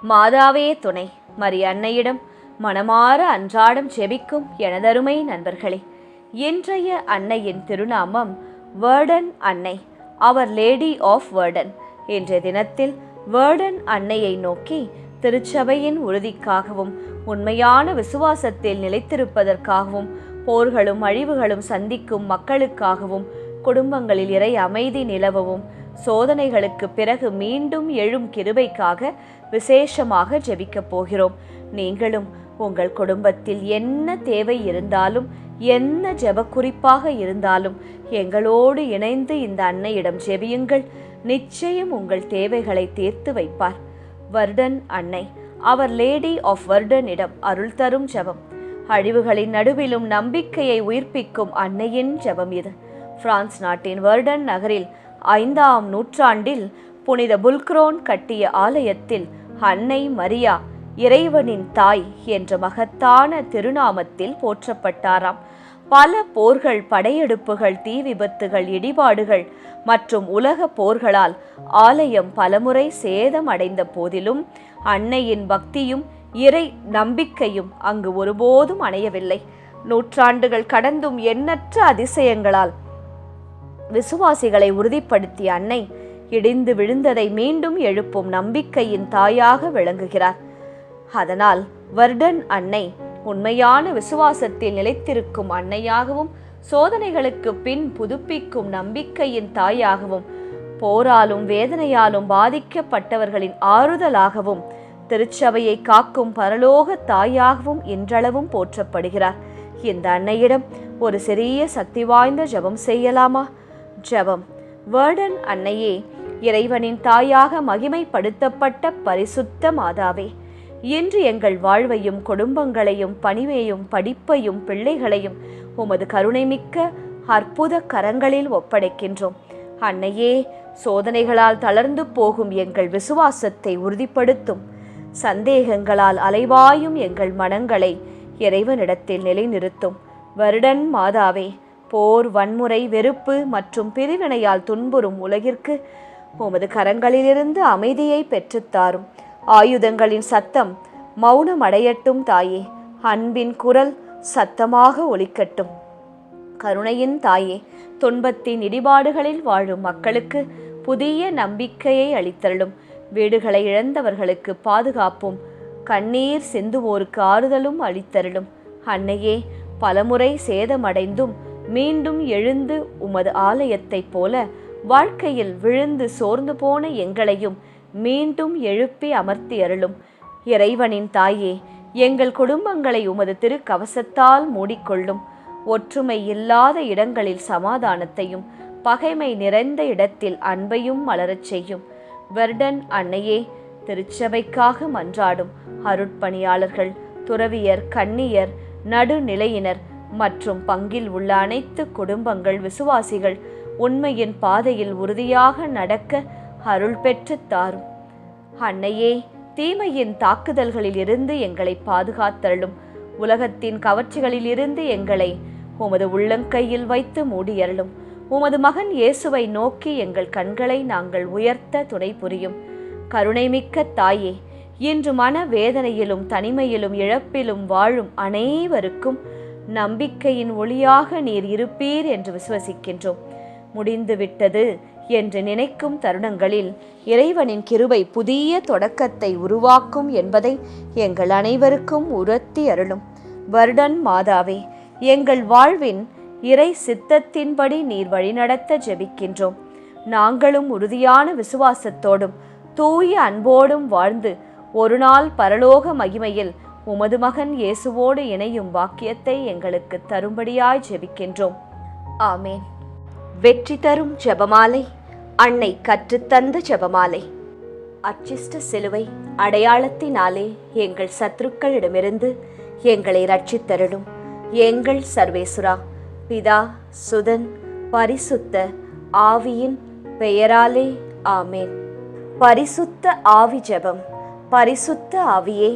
மாதாவே துணை. மரி அன்னையிடம் மனமாற அன்றாடம் ஜெபிக்கும் எனதருமை நண்பர்களே, இன்றைய அன்னையின் திருநாமம் வேர்டன் அன்னை, அவர் லேடி ஆஃப் வேர்டன். இன்றைய தினத்தில் வேர்டன் அன்னையை நோக்கி திருச்சபையின் உறுதிக்காகவும் உண்மையான விசுவாசத்தில் நிலைத்திருப்பதற்காகவும் போர்களும் அழிவுகளும் சந்திக்கும் மக்களுக்காகவும் குடும்பங்களில் இறை அமைதி நிலவவும் சோதனைகளுக்கு பிறகு மீண்டும் எழும் கிருபைக்காக விசேஷமாக ஜெபிக்கப் போகிறோம். நீங்களும் உங்கள் குடும்பத்தில் என்ன தேவை இருந்தாலும், என்ன ஜெப குறிப்பாக இருந்தாலும் எங்களோடு இணைந்து இந்த அன்னையிடம் ஜெபியுங்கள். நிச்சயம் உங்கள் தேவைகளை தீர்த்து வைப்பார். வர்டன் அன்னை, அவர் லேடி ஆஃப் வர்டனிடம் அருள் தரும் ஜெபம். அழிவுகளின் நடுவிலும் நம்பிக்கையை உயிர்ப்பிக்கும் அன்னையின் ஜெபம் இது. பிரான்ஸ் நாட்டின் வர்டன் நகரில் 5ஆம் நூற்றாண்டில் புனித புல்க்ரோன் கட்டிய ஆலயத்தில் அன்னை மரியா இறைவனின் தாய் என்ற மகத்தான திருநாமத்தில் போற்றப்பட்டாராம். பல போர்கள், படையெடுப்புகள், தீ விபத்துகள், இடிபாடுகள் மற்றும் உலக போர்களால் ஆலயம் பலமுறை சேதம் அடைந்த போதிலும் அன்னையின் பக்தியும் இறை நம்பிக்கையும் அங்கு ஒருபோதும் அணையவில்லை. நூற்றாண்டுகள் கடந்தும் எண்ணற்ற அதிசயங்களால் விசுவாசிகளை உறுதிப்படுத்திய அன்னை இடிந்து விழுந்ததை மீண்டும் எழுப்பும் நம்பிக்கையின் தாயாக விளங்குகிறார். அதனால் வர்டன் அன்னை உண்மையான விசுவாசத்தில் நிலைத்திருக்கும் அன்னையாகவும், சோதனைகளுக்கு பின் புதுப்பிக்கும் நம்பிக்கையின் தாயாகவும், போராலும் வேதனையாலும் பாதிக்கப்பட்டவர்களின் ஆறுதலாகவும், திருச்சபையை காக்கும் பரலோக தாயாகவும் இன்றளவும் போற்றப்படுகிறார். இந்த அன்னையிடம் ஒரு சிறிய சக்தி வாய்ந்த ஜெபம் செய்யலாமா? ஜெபம். வேர்டன் அன்னையே, இறைவனின் தாயாக மகிமைப்படுத்தப்பட்ட பரிசுத்த மாதாவே, இன்று எங்கள் வாழ்வையும் குடும்பங்களையும் பணிவையும் படிப்பையும் பிள்ளைகளையும் உமது கருணைமிக்க அற்புத கரங்களில் ஒப்படைக்கின்றோம். அன்னையே, சோதனைகளால் தளர்ந்து போகும் எங்கள் விசுவாசத்தை உறுதிப்படுத்தும். சந்தேகங்களால் அலைவாயும் எங்கள் மனங்களை இறைவனிடத்தில் நிலைநிறுத்தும். வருடன் மாதாவே, போர், வன்முறை, வெறுப்பு மற்றும் பிரிவினையால் துன்புறும் உலகிற்கு உமது கரங்களிலிருந்து அமைதியை பெற்றுத்தாரும். ஆயுதங்களின் சத்தம் மௌனமடையட்டும் தாயே, அன்பின் குரல் சத்தமாக ஒலிக்கட்டும். கருணையின் தாயே, துன்பத்தின் இடிபாடுகளில் வாழும் மக்களுக்கு புதிய நம்பிக்கையை அளித்தருளும். வீடுகளை இழந்தவர்களுக்கு பாதுகாப்பும், கண்ணீர் சிந்துவோருக்கு ஆறுதலும் அளித்தருளும். அன்னையே, பலமுறை சேதமடைந்தும் மீண்டும் எழுந்து உமது ஆலயத்தைப் போல வாழ்க்கையில் விழுந்து சோர்ந்து போன எங்களையும் மீண்டும் எழுப்பி அமர்த்தி அருளும். இறைவனின் தாயே, எங்கள் குடும்பங்களை உமது திருக்கவசத்தால் மூடிக்கொள்ளும். ஒற்றுமை இல்லாத இடங்களில் சமாதானத்தையும், பகைமை நிறைந்த இடத்தில் அன்பையும் மலரச் செய்யும். வர்டன் அன்னையே, திருச்சபைக்காக மன்றாடும் அருட்பணியாளர்கள், துறவியர், கன்னியர், நடுநிலையினர் மற்றும் பங்கில் உள்ள அனைத்து குடும்பங்கள், விசுவாசிகள் உண்மையின் பாதையில் உறுதியாக நடக்க அருள் பெற்று தாரும். அன்னையே, தீமையின் தாக்குதல்களில் இருந்து எங்களை பாதுகாத்தருளும். உலகத்தின் கவர்ச்சிகளில் இருந்து எங்களை உமது உள்ளங்கையில் வைத்து மூடியருளும். உமது மகன் இயேசுவை நோக்கி எங்கள் கண்களை நாங்கள் உயர்த்த துணை புரியும். கருணைமிக்க தாயே, இன்று மன வேதனையிலும் தனிமையிலும் இழப்பிலும் வாழும் அனைவருக்கும் நம்பிக்கையின் ஒளியாக நீர் இருப்பீர் என்று விசுவசிக்கின்றோம். முடிந்துவிட்டது என்று நினைக்கும் தருணங்களில் இறைவனின் கிருபை புதிய தொடக்கத்தை உருவாக்கும் என்பதை எங்கள் அனைவருக்கும் உணர்த்தி அருளும். வருடன் மாதாவே, எங்கள் வாழ்வின் இறை சித்தத்தின்படி நீர் வழிநடத்த ஜெபிக்கின்றோம். நாங்களும் உறுதியான விசுவாசத்தோடும் தூய அன்போடும் வாழ்ந்து ஒரு நாள் பரலோக மகிமையில் உமது மகன் இயேசுவோடு இணையும் வாக்கியத்தை எங்களுக்கு தரும்படியாய் ஜெபிக்கின்றோம். ஆமேன். வெற்றி தரும் ஜெபமாலை, அன்னை கற்றுத்தந்த ஜெபமாலை. அச்சிஷ்ட சிலுவை அடையாளத்தினாலே எங்கள் சத்துருக்களிடமிருந்து எங்களை ரட்சித்தருளும். எங்கள் சர்வேசுரா, பிதா, சுதன், பரிசுத்த ஆவியின் பெயராலே ஆமேன். பரிசுத்த ஆவி ஜெபம். பரிசுத்த ஆவியே,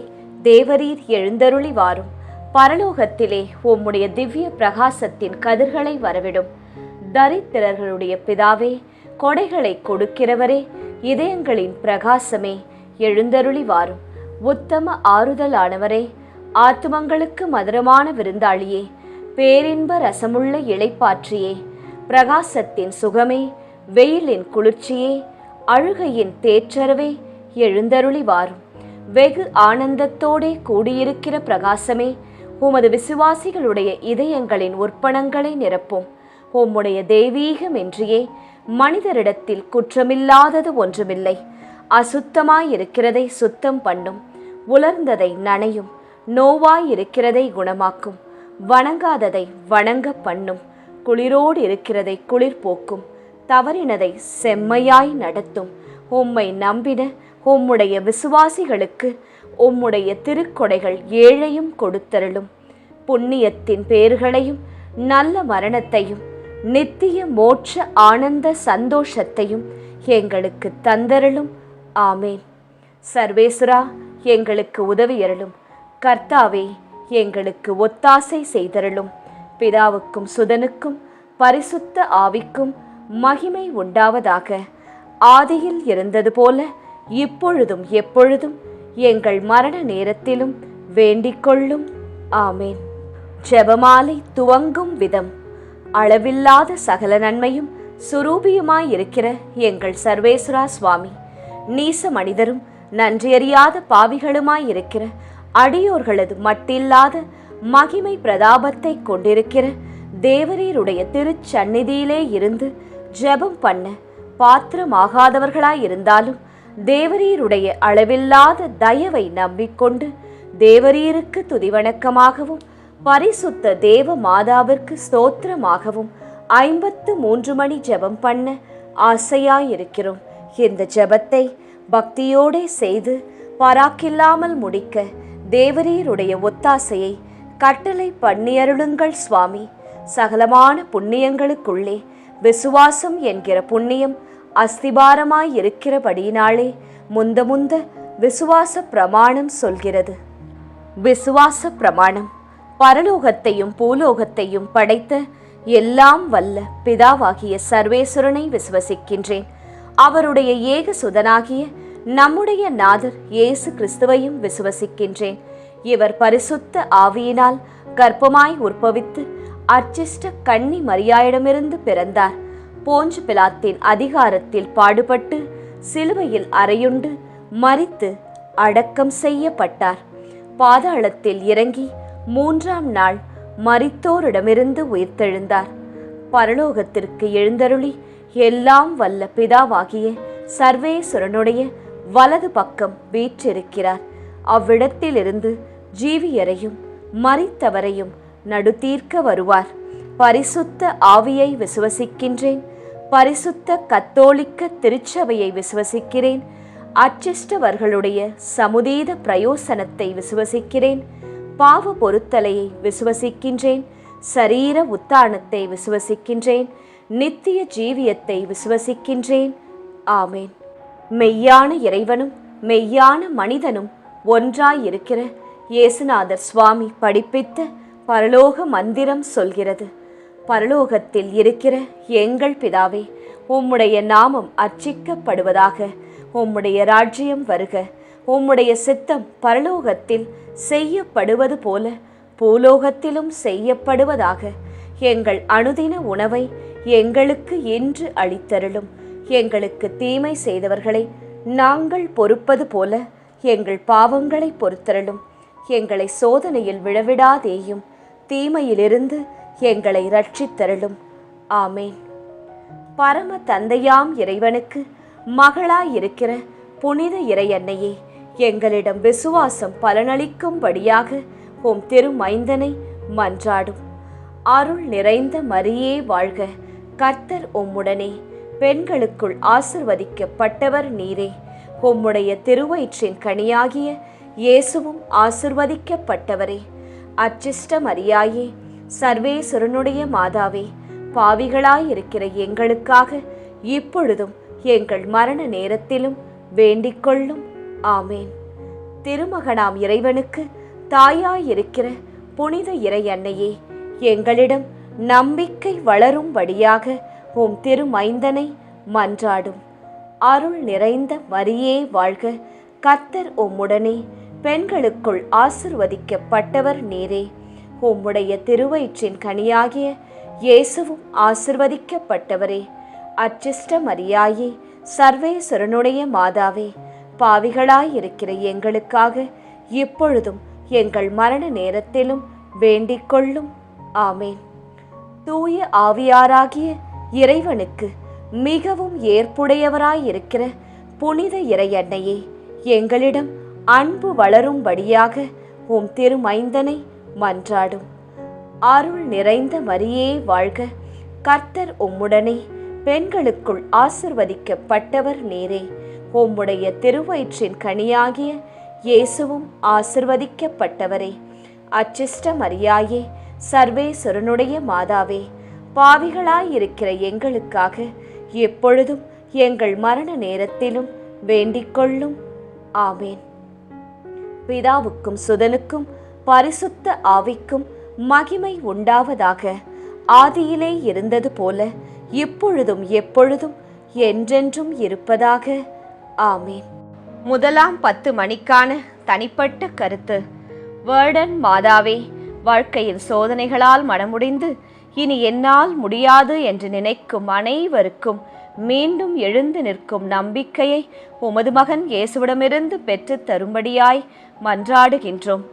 தேவரீர் எழுந்தருளி வாரும். பரலோகத்திலே உம்முடைய திவ்ய பிரகாசத்தின் கதிர்களை வரவிடும். தரித்திரர்களுடைய பிதாவே, கொடைகளை கொடுக்கிறவரே, இதயங்களின் பிரகாசமே, எழுந்தருளி வாரும். உத்தம ஆறுதலானவரே, ஆத்துமங்களுக்கு மதுரமான விருந்தாளியே, பேரின்ப ரசமுள்ள இளைப்பாற்றியே, பிரகாசத்தின் சுகமே, வெயிலின் குளிர்ச்சியே, அழுகையின் தேற்றரவே, எழுந்தருளி வாரும். வெகு ஆனந்தத்தோடே கூடியிருக்கிற பிரகாசமே, உமது விசுவாசிகளுடைய இதயங்களின் உற்பணங்களை நிரப்பும். உம்முடைய தெய்வீகமின்றியே மனிதரிடத்தில் குற்றமில்லாதது ஒன்றுமில்லை. அசுத்தமாயிருக்கிறதை சுத்தம் பண்ணும், உலர்ந்ததை நனையும், நோவாயிருக்கிறதை குணமாக்கும், வணங்காததை வணங்க பண்ணும், குளிரோடு இருக்கிறதை குளிர் போக்கும், தவறினதை செம்மையாய் நடத்தும். உம்மை நம்பின உம்முடைய விசுவாசிகளுக்கு உம்முடைய திருக்கொடைகள் ஏழையும் கொடுத்தருளும். புண்ணியத்தின் பேர்களையும் நல்ல மரணத்தையும் நித்திய மோட்ச ஆனந்த சந்தோஷத்தையும் எங்களுக்கு தந்தருளும். ஆமேன். சர்வேசுரா, எங்களுக்கு உதவியருளும். கர்த்தாவே, எங்களுக்கு ஒத்தாசை செய்தருளும். பிதாவுக்கும் சுதனுக்கும் பரிசுத்த ஆவிக்கும் மகிமை உண்டாவதாக. ஆதியில் இருந்தது போல இப்பொழுதும் எப்பொழுதும் எங்கள் மரண நேரத்திலும் வேண்டிக்கொள்ளும். ஆமேன். ஜெபமாலை துவங்கும் விதம். அளவில்லாத சகல நன்மையும் சுரூபியுமாயிருக்கிற எங்கள் சர்வேஸ்வரா சுவாமி, நீச மனிதரும் நன்றியறியாத பாவிகளுமாயிருக்கிற அடியோர்களது மட்டில்லாத மகிமை பிரதாபத்தை கொண்டிருக்கிற தேவரீருடைய திருச்சந்நிதியிலே இருந்து ஜெபம் பண்ண பாத்திரமாகாதவர்களாயிருந்தாலும் தேவரீருடைய அளவில்லாத தயவை நம்பிக்கொண்டு தேவரீருக்கு துதிவணக்கமாகவும் பரிசுத்த தேவ மாதாவிற்கு ஸ்தோத்திரமாகவும் 53 மணி ஜெபம் பண்ண ஆசையாயிருக்கிறோம். இந்த ஜெபத்தை பக்தியோடே செய்து பராக்கில்லாமல் முடிக்க தேவரீருடைய ஒத்தாசையை கட்டளை பண்ணியருளுங்கள் சுவாமி. சகலமான புண்ணியங்களுக்குள்ளே விசுவாசம் என்கிற புண்ணியம் அஸ்திபாரமாயிருக்கிறபடியினாலே முந்த விசுவாச பிரமாணம் சொல்கிறது. விசுவாச பிரமாணம். பரலோகத்தையும் பூலோகத்தையும் படைத்த எல்லாம் வல்ல பிதாவாகிய சர்வேஸ்வரனை விசுவசிக்கின்றேன். அவருடைய ஏக சுதனாகிய நம்முடைய நாதர் இயேசு கிறிஸ்துவையும் விசுவசிக்கின்றேன். இவர் பரிசுத்த ஆவியினால் கர்ப்பமாய் உற்பவித்து அர்ச்சிஷ்ட கன்னி மரியாயிடமிருந்து பிறந்தார். போஞ்சு பிலாத்தின் அதிகாரத்தில் பாடுபட்டு சிலுவையில் அறையுண்டு மரித்து அடக்கம் செய்யப்பட்டார். பாதாளத்தில் இறங்கி 3ஆம் நாள் மரித்தோரிடமிருந்து உயிர்த்தெழுந்தார். பரலோகத்திற்கு எழுந்தருளி எல்லாம் வல்ல பிதாவாகிய சர்வேஸ்வரனுடைய வலது பக்கம் வீற்றிருக்கிறார். அவ்விடத்திலிருந்து ஜீவியரையும் மரித்தவரையும் நடுதீர்க்க வருவார். பரிசுத்த ஆவியை விசுவசிக்கின்றேன். பரிசுத்த கத்தோலிக்க திருச்சபையை விசுவசிக்கிறேன். அச்சிஷ்டவர்களுடைய சமுதீத பிரயோசனத்தை விசுவசிக்கிறேன். பாவ பொருத்தலையை விசுவசிக்கின்றேன். சரீர உத்தானத்தை விசுவசிக்கின்றேன். நித்திய ஜீவியத்தை விசுவசிக்கின்றேன். ஆமேன். மெய்யான இறைவனும் மெய்யான மனிதனும் ஒன்றாயிருக்கிற இயேசுநாதர் சுவாமி படிப்பித்த பரலோக மந்திரம் சொல்கிறது. பரலோகத்தில் இருக்கிற எங்கள் பிதாவே, உம்முடைய நாமம் அர்ச்சிக்கப்படுவதாக. உம்முடைய ராஜ்யம் வருக. உம்முடைய சித்தம் பரலோகத்தில் செய்யப்படுவது போல பூலோகத்திலும் செய்யப்படுவதாக. எங்கள் அனுதின உணவை எங்களுக்கு இன்று அளித்தருளும். எங்களுக்கு தீமை செய்தவர்களை நாங்கள் பொறுப்பது போல எங்கள் பாவங்களை பொறுத்தருளும். எங்களை சோதனையில் விழவிடாதேயும், தீமையிலிருந்து எங்களை இரட்சித்தருளும். ஆமேன். பரம தந்தையாம் இறைவனுக்கு மகளாயிருக்கிற புனித இறையன்னையே, எங்களிடம் விசுவாசம் பலனளிக்கும்படியாக உம் திருமைந்தனை மன்றாடும். அருள் நிறைந்த மரியே வாழ்க. கர்த்தர் உம்முடனே. பெண்களுக்குள் ஆசிர்வதிக்கப்பட்டவர் நீரே. உம்முடைய திருவயிற்றின் கனியாகிய இயேசுவும் ஆசிர்வதிக்கப்பட்டவரே. அச்சிஷ்ட மரியாயே, சர்வேஸ்வரனுடைய மாதாவே, பாவிகளாயிருக்கிற எங்களுக்காக இப்பொழுதும் எங்கள் மரண நேரத்திலும் வேண்டிக்கொள்ளும். ஆமேன். திருமகனாம் இறைவனுக்கு தாயாயிருக்கிற புனித இறை அன்னையே, எங்களிடம் நம்பிக்கை வளரும்படியாக உம் திருமைந்தனை மன்றாடும். அருள் நிறைந்த மரியே வாழ்க. கர்த்தர் உம்முடனே. பெண்களுக்குள் ஆசிர்வதிக்கப்பட்டவர் நீரே. உம்முடைய திருவயிற்றின் கனியாகிய இயேசுவும் ஆசிர்வதிக்கப்பட்டவரே. அச்சிஷ்ட மரியாயே, சர்வேஸ்வரனுடைய மாதாவே, பாவிகளாயிருக்கிற எங்களுக்காக இப்பொழுதும் எங்கள் மரண நேரத்திலும் வேண்டிக் கொள்ளும். ஆமேன். தூய ஆவியாராகிய இறைவனுக்கு மிகவும் ஏற்புடையவராயிருக்கிற புனித இறையன்னையே, எங்களிடம் அன்பு வளரும்படியாக உம் திருமைந்தனை மன்றாடும். அருள் நிறைந்த மரியே வாழ்க, கர்த்தர் உம்முடனே, பெண்களுக்குள் ஆசிர்வதிக்கப்பட்டவர் நீரே. உம்முடைய திருவயிற்றின் கனியாகிய இயேசுவும் ஆசிர்வதிக்கப்பட்டவரே. அச்சிஷ்ட மரியாயே, சர்வேஸ்வரனுடைய மாதாவே, பாவிகளாயிருக்கிற எங்களுக்காக எப்பொழுதும் எங்கள் மரண நேரத்திலும் வேண்டிக் கொள்ளும். ஆமேன். பிதாவுக்கும் சுதனுக்கும் பரிசுத்த ஆவிக்கும் மகிமை உண்டாவதாக. ஆதியிலே இருந்தது போல இப்பொழுதும் எப்பொழுதும் என்றென்றும் இருப்பதாக. ஆமேன். முதலாம் 10 மணிக்கான தனிப்பட்ட கருத்து. வேர்டன் மாதாவே, வாழ்க்கையின் சோதனைகளால் மனமுடிந்து இனி என்னால் முடியாது என்று நினைக்கும் அனைவருக்கும் மீண்டும் எழுந்து நிற்கும் நம்பிக்கையை உமது மகன் இயேசுவிடமிருந்து பெற்று தரும்படியாய் மன்றாடுகின்றோம்.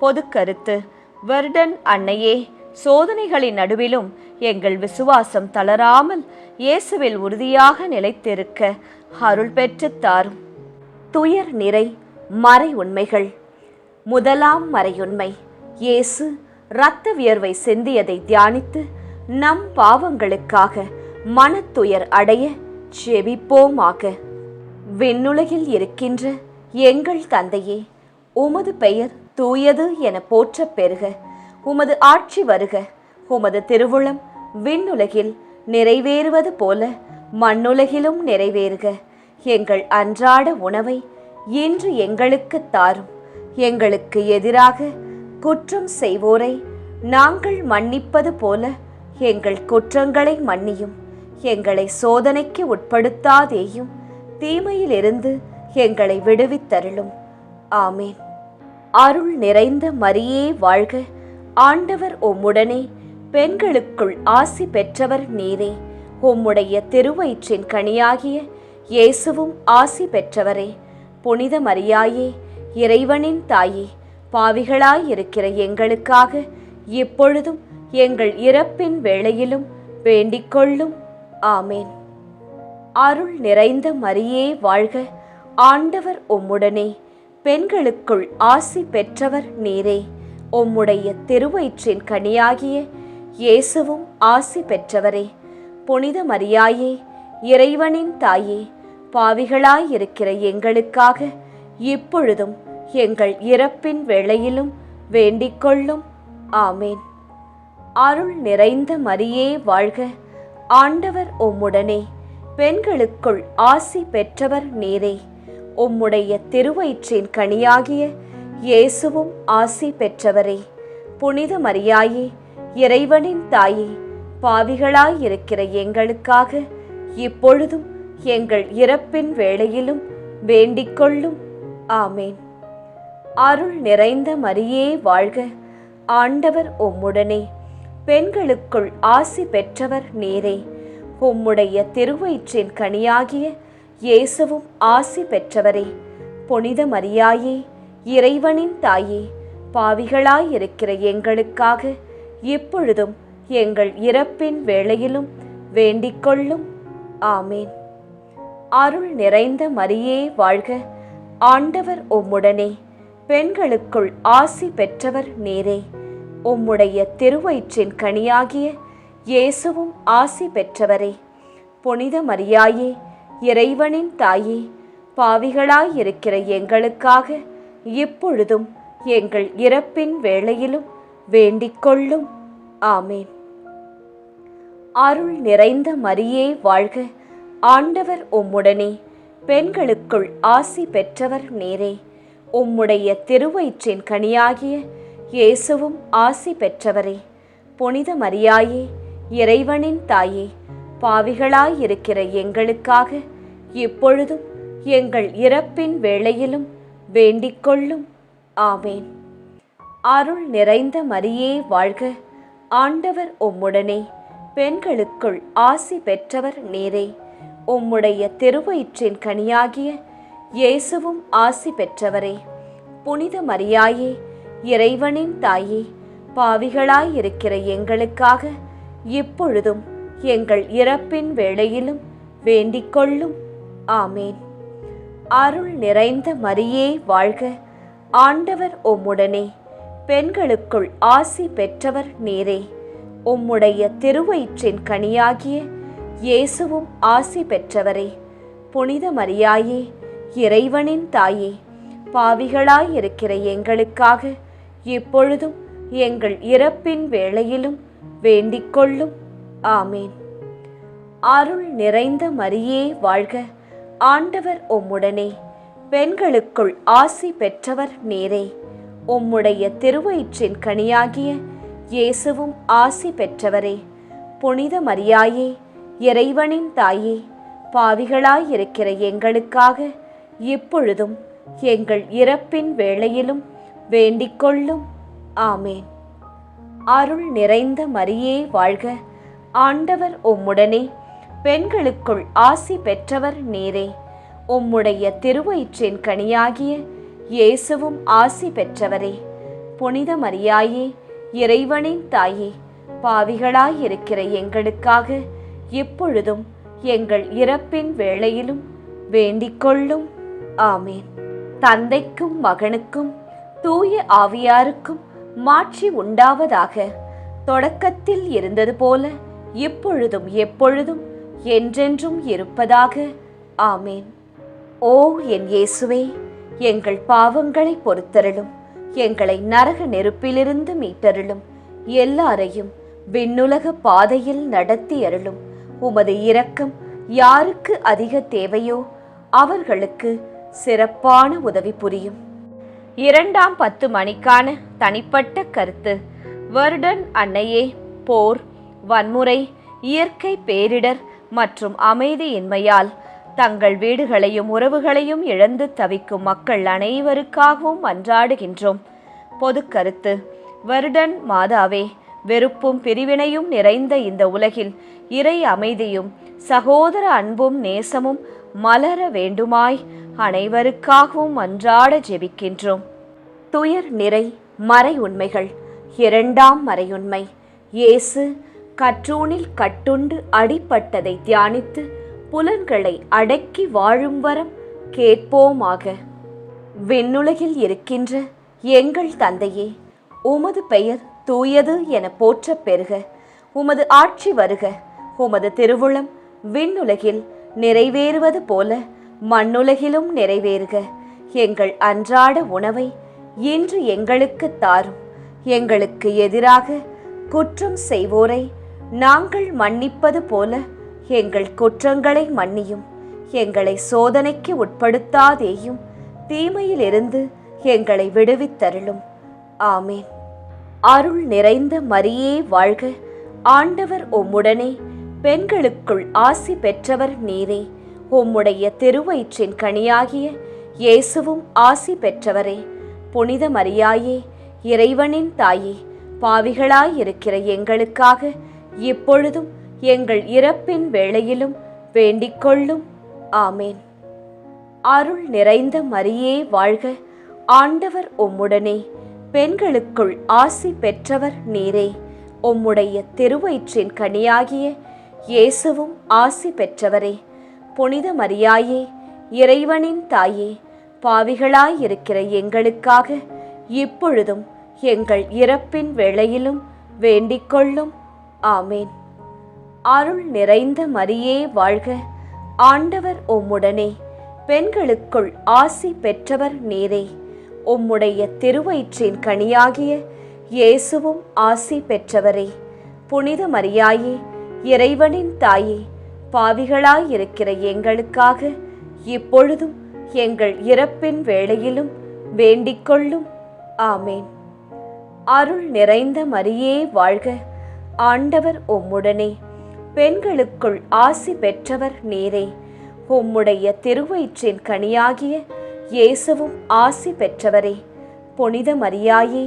பொது கருத்து. வெர்டன் அன்னையே, சோதனைகளின் நடுவிலும் எங்கள் விசுவாசம் தளராமல் இயேசுவில் உறுதியாக நிலைத்திருக்க அருள் பெற்று தாரும். துயர் நிறை மறை உண்மைகள். முதலாம் மறையுண்மை. இயேசு இரத்த வியர்வை சிந்தியதை தியானித்து நம் பாவங்களுக்காக மனத்துயர் அடைய ஜெபிப்போமாக. விண்ணுலகில் இருக்கின்ற எங்கள் தந்தையே, உமது பெயர் தூயது என போற்றப் பெறுக. உமது ஆட்சி வருக. உமது திருவுளம் விண்ணுலகில் நிறைவேறுவது போல மண்ணுலகிலும் நிறைவேறுக. எங்கள் அன்றாட உணவை இன்று எங்களுக்கு தாரும். எங்களுக்கு எதிராக குற்றம் செய்வோரை நாங்கள் மன்னிப்பது போல எங்கள் குற்றங்களை மன்னியும். எங்களை சோதனைக்கு உட்படுத்தாதேயும், தீமையிலிருந்து எங்களை விடுவித்தருளும். ஆமேன். அருள் நிறைந்த மரியே வாழ்க, ஆண்டவர் உம்முடனே, பெண்களுக்குள் ஆசி பெற்றவர் நீரே. உம்முடைய திருவயிற்றின் கனியாகிய இயேசுவும் ஆசி பெற்றவரே. புனித மரியாயே, இறைவனின் தாயே, பாவிகளாயிருக்கிற எங்களுக்காக இப்பொழுதும் எங்கள் இறப்பின் வேளையிலும் வேண்டிக் கொள்ளும். ஆமேன். அருள் நிறைந்த மரியே வாழ்க, ஆண்டவர் உம்முடனே, பெண்களுக்குள் ஆசி பெற்றவர் நீரே. உம்முடைய திருவயிற்றின் கனியாகிய இயேசுவும் ஆசி பெற்றவரே. புனித மரியாயே, இறைவனின் தாயே, பாவிகளாயிருக்கிற எங்களுக்காக இப்பொழுதும் எங்கள் இறப்பின் வேளையிலும் வேண்டிக் கொள்ளும். ஆமேன். அருள் நிறைந்த மரியே வாழ்க, ஆண்டவர் உம்முடனே, பெண்களுக்குள் ஆசி பெற்றவர் நீரே. உம்முடைய திருவயிற்றின் கனியாகிய இயேசுவும் ஆசி பெற்றவரே. புனித மரியாயே, இறைவனின் தாயே, பாவிகளாயிருக்கிற எங்களுக்காக இப்பொழுதும் எங்கள் இறப்பின் வேளையிலும் வேண்டிக் கொள்ளும். ஆமேன். அருள் நிறைந்த மரியே வாழ்க, ஆண்டவர் உம்முடனே, பெண்களுக்குள் ஆசி பெற்றவர் நீரே. உம்முடைய திருவயிற்றின் கனியாகிய இயேசுவும் ஆசி பெற்றவரே. புனித மரியாயே, இறைவனின் தாயே, பாவிகளாயிருக்கிற எங்களுக்காக இப்பொழுதும் எங்கள் இறப்பின் வேளையிலும் வேண்டிக் கொள்ளும். ஆமேன். அருள் நிறைந்த மரியே வாழ்க, ஆண்டவர் உம்முடனே, பெண்களுக்குள் ஆசி பெற்றவர் நீரே. உம்முடைய திருவயிற்றின் கனியாகிய இயேசுவும் ஆசி பெற்றவரே. புனித மரியாயே, இறைவனின் தாயே, பாவிகளாயிருக்கிற எங்களுக்காக இப்பொழுதும் எங்கள் இறப்பின் வேளையிலும் வேண்டிக் கொள்ளும். ஆமேன். அருள் நிறைந்த மரியே வாழ்க, ஆண்டவர் உம்முடனே, பெண்களுக்குள் ஆசி பெற்றவர் நீரே. உம்முடைய திருவயிற்றின் கனியாகிய இயேசுவும் ஆசி பெற்றவரே. புனித மரியாயே, இறைவனின் தாயே, பாவிகளாயிருக்கிற எங்களுக்காக இப்பொழுதும் எங்கள் இறப்பின் வேளையிலும் வேண்டிக் கொள்ளும். ஆமேன். அருள் நிறைந்த மரியே வாழ்க, ஆண்டவர் உம்முடனே, பெண்களுக்குள் ஆசி பெற்றவர் நீரே. உம்முடைய திருவயிற்றின் கனியாகிய இயேசுவும் ஆசி பெற்றவரே. புனித மரியாயே, இறைவனின் தாயே, பாவிகளாயிருக்கிற எங்களுக்காக இப்பொழுதும் எங்கள் இறப்பின் வேளையிலும் வேண்டிக்கொள்ளும். ஆமேன். அருள் நிறைந்த மரியே வாழ்க, ஆண்டவர் உம்முடனே, பெண்களுக்குள் ஆசி பெற்றவர் நீரே. உம்முடைய திருவயிற்றின் கனியாகிய இயேசுவும் ஆசி பெற்றவரே. புனித மரியாயே, இறைவனின் தாயே, பாவிகளாயிருக்கிற எங்களுக்காக இப்பொழுதும் எங்கள் இறப்பின் வேளையிலும் வேண்டிக்கொள்ளும். ஆமேன். அருள் நிறைந்த மரியே வாழ்க, ஆண்டவர் உம்முடனே, பெண்களுக்குள் ஆசி பெற்றவர் நீரே. உம்முடைய திருவயிற்றின் கனியாகிய இயேசுவும் ஆசி பெற்றவரே. புனித மரியாயே, இறைவனின் தாயே, பாவிகளாயிருக்கிற எங்களுக்காக இப்பொழுதும் எங்கள் இறப்பின் வேளையிலும் வேண்டிக்கொள்ளும். ஆமேன். அருள் நிறைந்த மரியே வாழ்க, ஆண்டவர் உம்முடனே, பெண்களுக்குள் ஆசி பெற்றவர் நீரே. உம்முடைய திருவயிற்றின் கனியாகிய இயேசுவும் ஆசி பெற்றவரே. புனித மரியாயே, இறைவனின் தாயே, பாவிகளாயிருக்கிற எங்களுக்காக இப்பொழுதும் எங்கள் இறப்பின் வேளையிலும் வேண்டிக்கொள்ளும். ஆமேன். தந்தைக்கும் மகனுக்கும் தூய ஆவியாருக்கும் மாட்சி உண்டாவதாக. தொடக்கத்தில் இருந்தது போல இப்பொழுதும் எப்பொழுதும் என்றென்றும் இருப்பதாக. ஆமேன். ஓ என் இயேசுவே, எங்கள் பாவங்களை பொறுத்தருளும், எங்களை நரக நெருப்பிலிருந்து மீட்டருளும், எல்லாரையும் விண்ணுலக பாதையில் நடத்தி அருளும். உமது இரக்கம் யாருக்கு அதிக தேவையோ அவர்களுக்கு சிறப்பான உதவி புரியும். 2ஆம் 10 மணிக்கான தனிப்பட்ட கருத்து. வருடன் அன்னையே, போர், வன்முறை, இயற்கை பேரிடர் மற்றும் அமைதியின்மையால் தங்கள் வீடுகளையும் உறவுகளையும் இழந்து தவிக்கும் மக்கள் அனைவருக்காகவும் மன்றாடுகின்றோம். பொது கருத்து. வருடன் மாதாவே, வெறுப்பும் பிரிவினையும் நிறைந்த இந்த உலகில் இறை அமைதியும் சகோதர அன்பும் நேசமும் மலர வேண்டுமாய் அனைவருக்காகவும் மன்றாட ஜெபிக்கின்றோம். துயர் நிறை மறை உண்மைகள். 2ஆம் மறையுண்மை. இயேசு கற்றூனில் கட்டுண்டு அடிபட்டதை தியானித்து புலன்களை அடக்கி வாழும் வரம் கேட்போமாக. விண்ணுலகில் இருக்கின்ற எங்கள் தந்தையே, உமது பெயர் தூயது என போற்றப் பெறுக. உமது ஆட்சி வருக. உமது திருவுளம் விண்ணுலகில் நிறைவேறுவது போல மண்ணுலகிலும் நிறைவேறுக. எங்கள் அன்றாட உணவை இன்று எங்களுக்கு தாரும். எங்களுக்கு எதிராக குற்றம் செய்வோரை நாங்கள் மன்னிப்பது போல எங்கள் குற்றங்களை மன்னியும். எங்களை சோதனைக்கு உட்படுத்தாதேயும், தீமையிலிருந்து எங்களை விடுவித்தருளும். ஆமேன். அருள் நிறைந்த மரியே வாழ்க, ஆண்டவர் உம்முடனே, பெண்களுக்குள் ஆசி பெற்றவர் நீரே. உம்முடைய திருவயிற்றின் கனியாகிய இயேசுவும் ஆசி பெற்றவரே. புனித மரியாயே, இறைவனின் தாயே, பாவிகளாயிருக்கிற எங்களுக்காக இப்பொழுதும் எங்கள் இறப்பின் வேளையிலும் வேண்டிக்கொள்ளும். ஆமேன். அருள் நிறைந்த மரியே வாழ்க, ஆண்டவர் உம்முடனே, பெண்களுக்குள் ஆசி பெற்றவர் நீரே. உம்முடைய திருவயிற்றின் கனியாகிய இயேசுவும் ஆசி பெற்றவரே. புனித மரியாயே, இறைவனின் தாயே, பாவிகளாயிருக்கிற எங்களுக்காக இப்பொழுதும் எங்கள் இறப்பின் வேளையிலும் வேண்டிக்கொள்ளும். ஆமேன். அருள் நிறைந்த மரியே வாழ்க, ஆண்டவர் உம்முடனே, பெண்களுக்குள் ஆசி பெற்றவர் நீரே. உம்முடைய திருவயிற்றின் கனியாகிய இயேசுவும் ஆசி பெற்றவரே. புனித மரியாயே, இறைவனின் தாயே, பாவிகளாயிருக்கிற எங்களுக்காக இப்பொழுதும் எங்கள் இறப்பின் வேளையிலும் வேண்டிக்கொள்ளும். ஆமேன். அருள் நிறைந்த மரியே வாழ்க, ஆண்டவர் உம்முடனே, பெண்களுக்குள் ஆசி பெற்றவர் நீரே. உம்முடைய திருவயிற்றின் கனியாகிய இயேசுவும் ஆசி பெற்றவரே. புனித மரியாயே,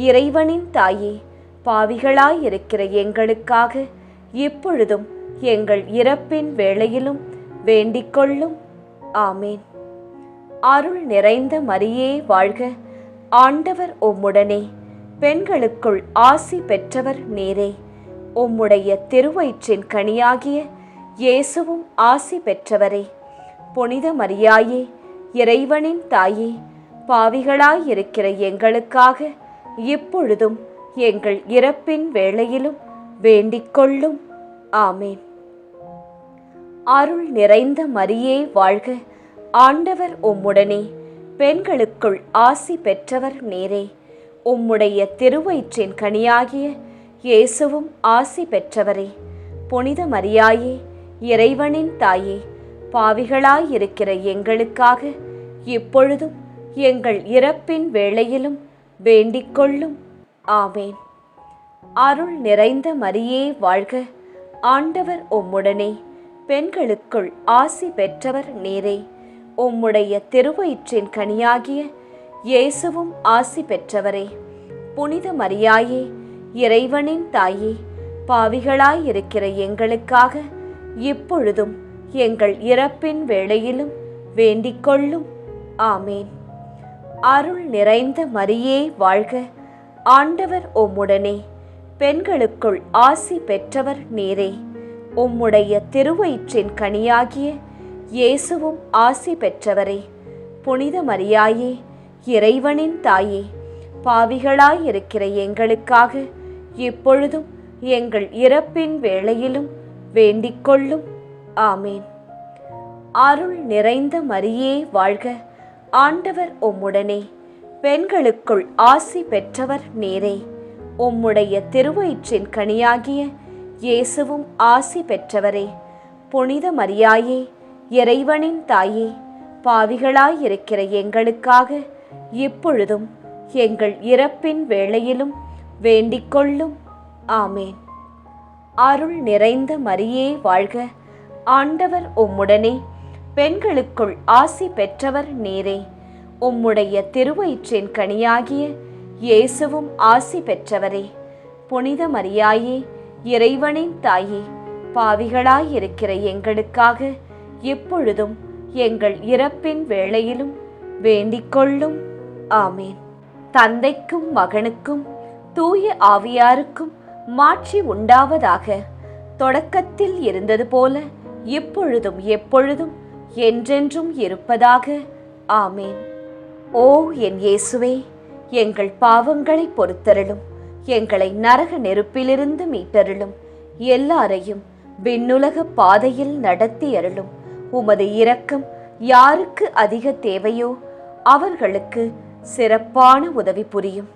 இறைவனின் தாயே, பாவிகளாயிருக்கிற எங்களுக்காக இப்பொழுதும் எங்கள் இறப்பின் வேளையிலும் வேண்டிக்கொள்ளும். ஆமேன். அருள் நிறைந்த மரியே வாழ்க, ஆண்டவர் உம்முடனே, பெண்களுக்குள் ஆசி பெற்றவர் நீரே. உம்முடைய திருவயிற்றின் கனியாகிய இயேசுவும் ஆசி பெற்றவரே. புனித மரியாயே, இறைவனின் தாயே, பாவிகளாயிருக்கிற எங்களுக்காக இப்பொழுதும் எங்கள் இறப்பின் வேளையிலும் வேண்டிக்கொள்ளும். ஆமேன். அருள் நிறைந்த மரியே வாழ்க, ஆண்டவர் உம்முடனே, பெண்களுக்குள் ஆசி பெற்றவர் நீரே. உம்முடைய திருவயிற்றின் கனியாகிய இயேசுவும் ஆசி பெற்றவரே. புனித மரியாயே, இறைவனின் தாயே, பாவிகளாயிருக்கிற எங்களுக்காக இப்பொழுதும் எங்கள் இறப்பின் வேளையிலும் வேண்டிக்கொள்ளும். ஆமேன். அருள் நிறைந்த மரியே வாழ்க, ஆண்டவர் உம்முடனே, பெண்களுக்குள் ஆசி பெற்றவர் நீரே. உம்முடைய திருவயிற்றின் கனியாகிய இயேசுவும் ஆசி பெற்றவரே. புனித மரியாயே, இறைவனின் தாயே, பாவிகளாயிருக்கிற எங்களுக்காக இப்பொழுதும் எங்கள் இறப்பின் வேளையிலும் வேண்டிக்கொள்ளும். ஆமேன். அருள் நிறைந்த மரியே வாழ்க, ஆண்டவர் உம்முடனே, பெண்களுக்குள் ஆசி பெற்றவர் நீரே. உம்முடைய திருவயிற்றின் கனியாகிய இயேசுவும் ஆசி பெற்றவரே. புனித மரியாயே, இறைவனின் தாயே, பாவிகளாயிருக்கிற எங்களுக்காக இப்பொழுதும் எங்கள் இறப்பின் வேளையிலும் வேண்டிக்கொள்ளும். ஆமேன். அருள் நிறைந்த மரியே வாழ்க, ஆண்டவர் உம்முடனே, பெண்களுக்குள் ஆசி பெற்றவர் நீரே. உம்முடைய திருவயிற்றின் கனியாகிய இயேசுவும் ஆசி பெற்றவரே. புனித மரியாயே, இறைவனின் தாயே, பாவிகளாயிருக்கிற எங்களுக்காக இப்பொழுதும் எங்கள் இறப்பின் வேளையிலும் வேண்டிக்கொள்ளும். ஆமேன். அருள் நிறைந்த மரியே வாழ்க, ஆண்டவர் உம்முடனே, பெண்களுக்குள் ஆசி பெற்றவர் நீரே. உம்முடைய திருவயிற்றின் கனியாகிய இயேசுவும் ஆசி பெற்றவரே. புனித மரியாயே, இறைவனின் தாயே, பாவிகளாயிருக்கிற எங்களுக்காக இப்பொழுதும் எங்கள் இறப்பின் வேளையிலும் வேண்டிக்கொள்ளும். ஆமேன். தந்தைக்கும் மகனுக்கும் தூய ஆவியாருக்கும் மாட்சி உண்டாவதாக. தொடக்கத்தில் இருந்தது போல இப்பொழுதும் எப்பொழுதும் என்றென்றும் இருப்பதாக. ஆமேன். ஓ என் இயேசுவே, எங்கள் பாவங்களை பொறுத்தருளும், எங்களை நரக நெருப்பிலிருந்து மீட்டருளும், எல்லாரையும் விண்ணுலக பாதையில் நடத்தி அருளும். உமது இரக்கம் யாருக்கு அதிக தேவையோ அவர்களுக்கு சிறப்பான உதவி புரியும்.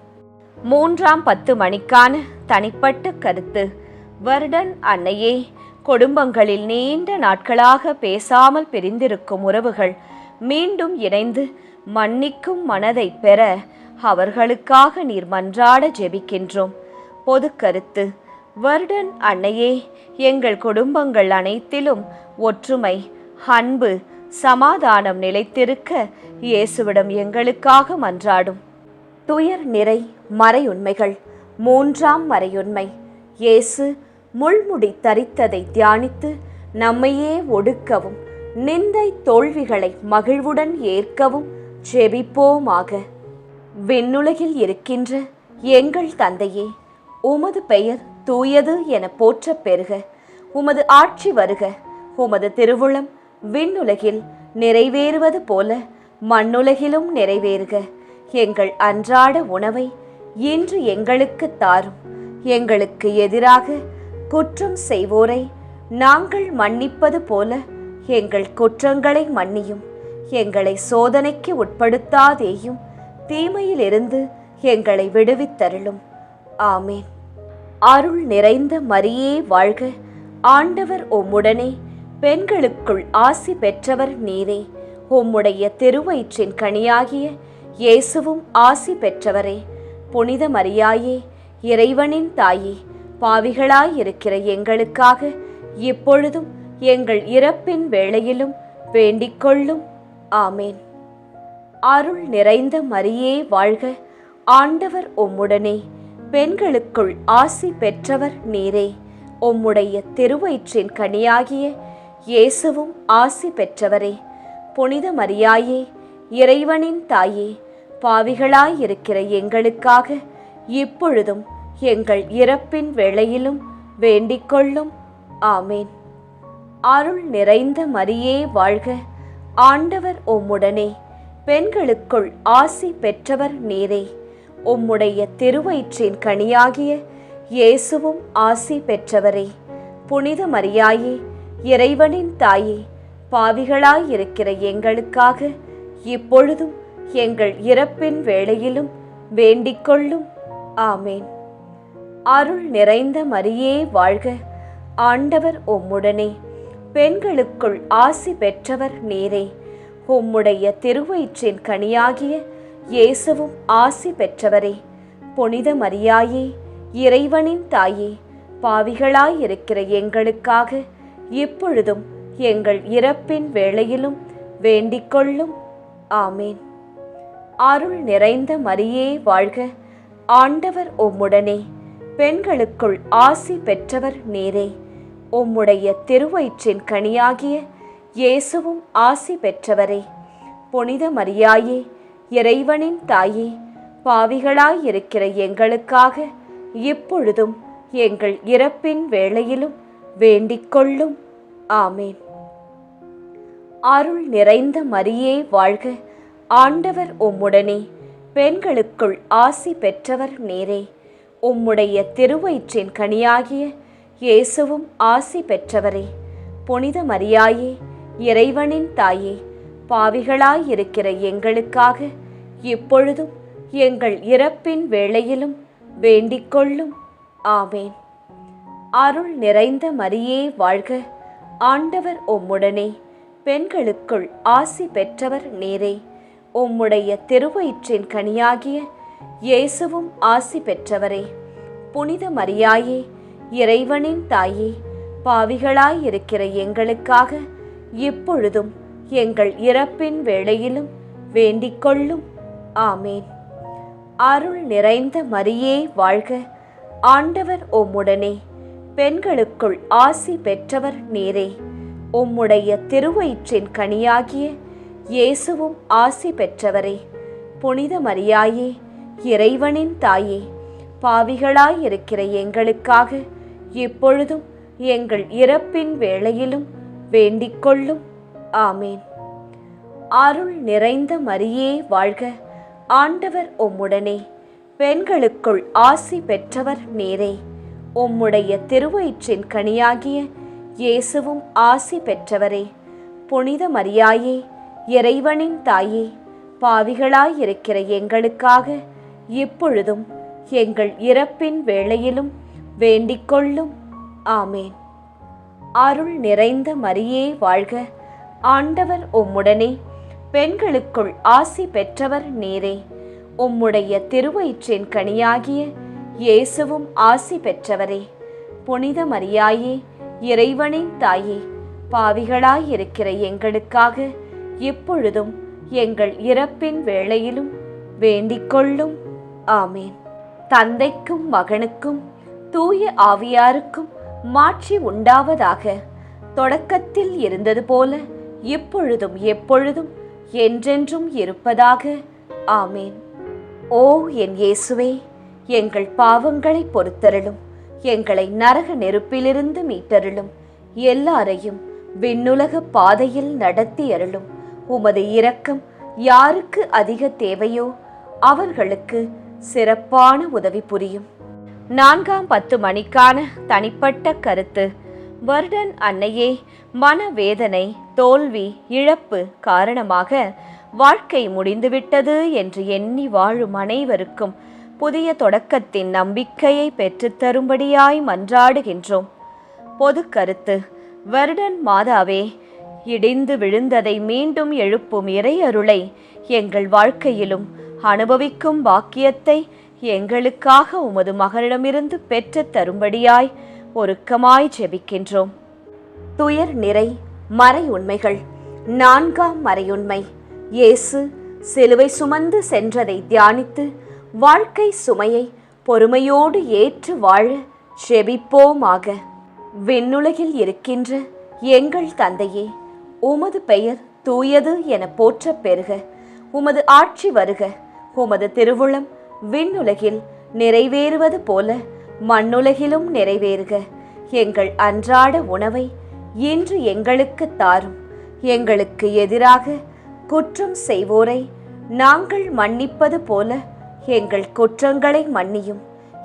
3ஆம் 10 மணிக்கான தனிப்பட்ட கருத்து. வருடன் அன்னையே, குடும்பங்களில் நீண்ட நாட்களாக பேசாமல் பிரிந்திருக்கும் உறவுகள் மீண்டும் இணைந்து மன்னிக்கும் மனதை பெற அவர்களுக்காக நீர் மன்றாட ஜெபிக்கின்றோம். பொது கருத்து. வருடன் அன்னையே, எங்கள் குடும்பங்கள் அனைத்திலும் ஒற்றுமை, அன்பு, சமாதானம் நிலைத்திருக்க இயேசுவிடம் எங்களுக்காக மன்றாடும். துயர் நிறை மறையுண்மைகள். 3ஆம் மறையுண்மை. இயேசு முள்முடி தரித்ததை தியானித்து நம்மையே ஒடுக்கவும் நிந்தை தோல்விகளை மகிழ்வுடன் ஏற்கவும் ஜெபிப்போமாக. விண்ணுலகில் இருக்கின்ற எங்கள் தந்தையே, உமது பெயர் தூயது என போற்றப் பெறுக. உமது ஆட்சி வருக. உமது திருவுளம் விண்ணுலகில் நிறைவேறுவது போல மண்ணுலகிலும் நிறைவேறுக. எங்கள் அன்றாட உணவை இன்று எங்களுக்கு தாரும். எங்களுக்கு எதிராக குற்றம் செய்வோரை நாங்கள் மன்னிப்பது போல எங்கள் குற்றங்களை மன்னியும். எங்களை சோதனைக்கு உட்படுத்தாதேயும், தீமையிலிருந்து எங்களை விடுவித்தருளும். ஆமேன். அருள் நிறைந்த மரியே வாழ்க, ஆண்டவர் உம்முடனே, பெண்களுக்குள் ஆசி பெற்றவர் நீரே. உம்முடைய திருவயிற்றின் கனியாகிய இயேசுவும் ஆசி பெற்றவரே. புனித மரியாயே, இறைவனின் தாயே, பாவிகளாயிருக்கிற எங்களுக்காக இப்பொழுதும் எங்கள் இறப்பின் வேளையிலும் வேண்டிக்கொள்ளும். ஆமேன். அருள் நிறைந்த மரியே வாழ்க, ஆண்டவர் உம்முடனே, பெண்களுக்குள் ஆசி பெற்றவர் நீரே. உம்முடைய திருவயிற்றின் கனியாகிய இயேசுவும் ஆசி பெற்றவரே. புனித மரியாயே, இறைவனின் தாயே, பாவிகளாயிருக்கிற எங்களுக்காக இப்பொழுதும் எங்கள் இறப்பின் வேளையிலும் வேண்டிக்கொள்ளும். ஆமேன். அருள் நிறைந்த மரியே வாழ்க, ஆண்டவர் உம்முடனே, பெண்களுக்குள் ஆசி பெற்றவர் நீரே. உம்முடைய திருவயிற்றின் கனியாகிய இயேசுவும் ஆசி பெற்றவரே. புனித மரியாயே, இறைவனின் தாயே, பாவிகளாயிருக்கிற எங்களுக்காக இப்பொழுதும் எங்கள் இறப்பின் வேளையிலும் வேண்டிக்கொள்ளும். ஆமேன். அருள் நிறைந்த மரியே வாழ்க, ஆண்டவர் உம்முடனே, பெண்களுக்குள் ஆசி பெற்றவர் நீரே. உம்முடைய திருவயிற்றின் கனியாகிய இயேசுவும் ஆசி பெற்றவரே. புனித மரியாயே, இறைவனின் தாயே, பாவிகளாயிருக்கிற எங்களுக்காக இப்பொழுதும் எங்கள் இறப்பின் வேளையிலும் வேண்டிக்கொள்ளும். ஆமேன். அருள் நிறைந்த மரியே வாழ்க, ஆண்டவர் உம்முடனே, பெண்களுக்குள் ஆசி பெற்றவர் நீரே. உம்முடைய திருவயிற்றின் கனியாகிய இயேசுவும் ஆசி பெற்றவரே. புனித மரியாயே, இறைவனின் தாயே, பாவிகளாயிருக்கிற எங்களுக்காக இப்பொழுதும் எங்கள் இறப்பின் வேளையிலும் வேண்டிக்கொள்ளும். ஆமேன். அருள் நிறைந்த மரியே வாழ்க, ஆண்டவர் உம்முடனே, பெண்களுக்குள் ஆசி பெற்றவர் நீரே. உம்முடைய திருவயிற்றின் கனியாகிய இயேசுவும் ஆசி பெற்றவரே. புனித மரியாயே, இறைவனின் தாயே, பாவிகளாயிருக்கிற எங்களுக்காக இப்பொழுதும் எங்கள் இறப்பின் வேளையிலும் வேண்டிக்கொள்ளும். ஆமேன். அருள் நிறைந்த மரியே வாழ்க, ஆண்டவர் உம்முடனே, பெண்களுக்குள் ஆசி பெற்றவர் நீரே. உம்முடைய திருவயிற்றின் கனியாகிய இயேசுவும் ஆசி பெற்றவரே. புனித மரியாயே, இறைவனின் தாயே, பாவிகளாயிருக்கிற எங்களுக்காக இப்பொழுதும் எங்கள் இறப்பின் வேளையிலும் வேண்டிக்கொள்ளும். ஆமேன். அருள் நிறைந்த மரியே வாழ்க, ஆண்டவர் உம்முடனே, பெண்களுக்குள் ஆசி பெற்றவர் நீரே. உம்முடைய திருவயிற்றின் கனியாகிய இயேசுவும் ஆசி பெற்றவரே. புனித மரியாயே, இறைவனின் தாயே, பாவிகளாயிருக்கிற எங்களுக்காக இப்பொழுதும் எங்கள் இறப்பின் வேளையிலும் வேண்டிக்கொள்ளும். ஆமேன். அருள் நிறைந்த மரியே வாழ்க, ஆண்டவர் உம்முடனே, பெண்களுக்குள் ஆசி பெற்றவர் நீரே. உம்முடைய திருவயிற்றின் கனியாகிய இயேசுவும் ஆசி பெற்றவரே. புனித மரியாயே, இறைவனின் தாயே, பாவிகளாயிருக்கிற எங்களுக்காக இப்பொழுதும் எங்கள் இறப்பின் வேளையிலும் வேண்டிக்கொள்ளும். ஆமேன். அருள் நிறைந்த மரியே வாழ்க, ஆண்டவர் உம்முடனே, பெண்களுக்குள் ஆசி பெற்றவர் நீரே. உம்முடைய திருவயிற்றின் கனியாகிய இயேசுவும் ஆசி பெற்றவரே. புனித மரியாயே, இறைவனின் தாயே, பாவிகளாயிருக்கிற எங்களுக்காக இப்பொழுதும் எங்கள் இறப்பின் வேளையிலும் வேண்டிக்கொள்ளும். ஆமேன். தந்தைக்கும் மகனுக்கும் தூய ஆவியாருக்கும் மாட்சி உண்டாவதாக. தொடக்கத்தில் இருந்தது போல இப்பொழுதும் எப்பொழுதும் என்றென்றும் இருப்பதாக. ஆமேன். ஓ என் இயேசுவே, எங்கள் பாவங்களை பொறுத்தருளும், எங்களை நரக நெருப்பிலிருந்து மீட்டருளும், எல்லாரையும் விண்ணுலக பாதையில் நடத்தி அருளும். உமது இரக்கம் யாருக்கு அதிக தேவையோ அவர்களுக்கு சிறப்பான உதவி புரியும். 4ஆம் 10 மணிக்கான தனிப்பட்ட கருத்து. வர்டன் அன்னையே, மனவேதனை, தோல்வி, இழப்பு காரணமாக வாழ்க்கை முடிந்துவிட்டது என்று எண்ணி வாழும் அனைவருக்கும் புதிய தொடக்கத்தின் நம்பிக்கையை பெற்றுத்தரும்படியாய் மன்றாடுகின்றோம். பொது கருத்து. வர்டன் மாதாவே, இடிந்து விழுந்ததை மீண்டும் எழுப்பும் இறையருளை எங்கள் வாழ்க்கையிலும் அனுபவிக்கும் பாக்கியத்தை எங்களுக்காக உமது மகனிடமிருந்து பெற்று தரும்படியாய் ஒருக்கமாய் ஜெபிக்கின்றோம். துயர் நிறை மறை உண்மைகள். 4ஆம் மறையுண்மை. இயேசு சிலுவை சுமந்து சென்றதை தியானித்து வாழ்க்கை சுமையை பொறுமையோடு ஏற்று வாழ செபிப்போமாக. விண்ணுலகில் இருக்கின்ற எங்கள் தந்தையே, உமது பெயர் தூயது என போற்றப் பெறுக. உமது ஆட்சி வருக. உமது திருவுளம் விண்ணுலகில் நிறைவேறுவது போல மண்ணுலகிலும் நிறைவேறுக. எங்கள் அன்றாட உணவை இன்று எங்களுக்கு தாரும். எங்களுக்கு எதிராக குற்றம் செய்வோரை நாங்கள் மன்னிப்பது போல எங்கள் குற்றங்களை மன்னியும்.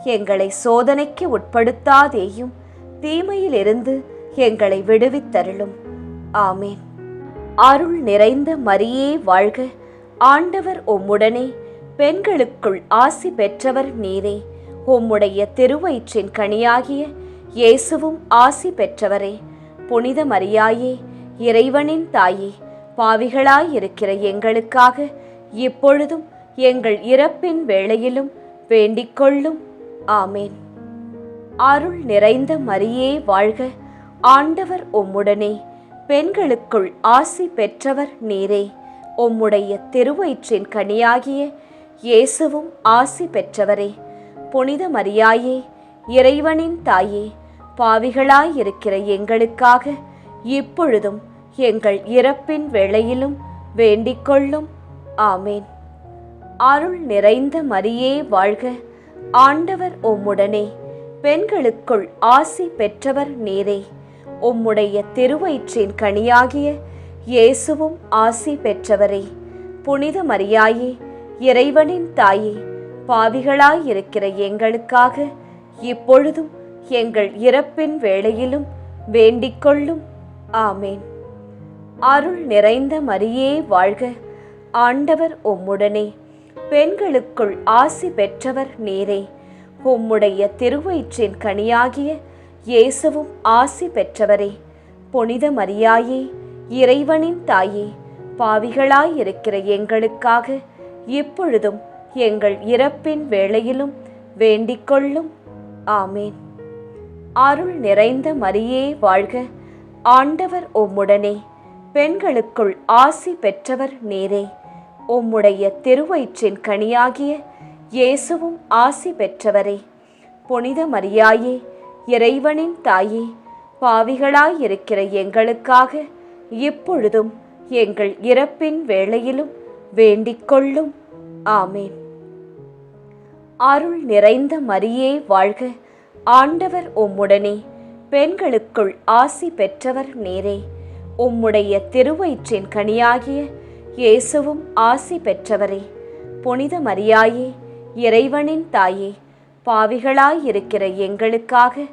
எங்களை சோதனைக்கு உட்படுத்தாதேயும், தீமையிலிருந்து எங்களை விடுவித்தருளும். ஆமேன். அருள் நிறைந்த மரியே வாழ்க. ஆண்டவர் உம்முடனே, பெண்களுக்குள் ஆசி பெற்றவர் நீரே. உம்முடைய திருவயிற்றின் கனியாகிய இயேசுவும் ஆசி பெற்றவரே. புனித மரியாயே, இறைவனின் தாயே, பாவிகளாயிருக்கிற எங்களுக்காக இப்பொழுதும் எங்கள் இறப்பின் வேளையிலும் வேண்டிக்கொள்ளும். ஆமேன். அருள் நிறைந்த மரியே வாழ்க. ஆண்டவர் உம்முடனே, பெண்களுக்குள் ஆசி பெற்றவர் நீரே. உம்முடைய திருவயிற்றின் கனியாகிய இயேசுவும் ஆசி பெற்றவரே. புனித மரியாயே, இறைவனின் தாயே, பாவிகளாயிருக்கிற எங்களுக்காக இப்பொழுதும் எங்கள் இறப்பின் வேளையிலும் வேண்டிக்கொள்ளும். ஆமேன். அருள் நிறைந்த மரியே வாழ்க. ஆண்டவர் உம்முடனே, பெண்களுக்குள் ஆசி பெற்றவர் நீரே. உம்முடைய திருவயிற்றின் கனியாகிய இயேசுவும் ஆசி பெற்றவரே. புனித மரியாயே, இறைவனின் தாயே, பாவிகளாயிருக்கிற எங்களுக்காக இப்பொழுதும் எங்கள் இறப்பின் வேளையிலும் வேண்டிக்கொள்ளும். ஆமேன். அருள் நிறைந்த மரியே வாழ்க. ஆண்டவர் உம்முடனே, பெண்களுக்குள் ஆசி பெற்றவர் நீரே. உம்முடைய திருவயிற்றின் கனியாகிய இயேசுவும் ஆசி பெற்றவரே. புனித மரியாயே, இறைவனின் தாயே, பாவிகளாயிருக்கிற எங்களுக்காக இப்பொழுதும் எங்கள் இறப்பின் வேளையிலும் வேண்டிக்கொள்ளும். ஆமேன். அருள் நிறைந்த மரியே வாழ்க. ஆண்டவர் உம்முடனே, பெண்களுக்குள் ஆசி பெற்றவர் நீரே. உம்முடைய திருவயிற்றின் கனியாகிய இயேசுவும் ஆசி பெற்றவரே. புனித மரியாயே, இறைவனின் தாயே, பாவிகளாயிருக்கிற எங்களுக்காக இப்பொழுதும் எங்கள் இறப்பின் வேளையிலும் வேண்டிக்கொள்ளும். ஆமேன். அருள் நிறைந்த மரியே வாழ்க. ஆண்டவர் உம்முடனே, பெண்களுக்குள் ஆசி பெற்றவர் நீரே. உம்முடைய திருவயிற்றின் கனியாகிய இயேசுவும் ஆசி பெற்றவரே. புனித மரியாயே, இறைவனின் தாயே, பாவிகளாயிருக்கிற எங்களுக்காக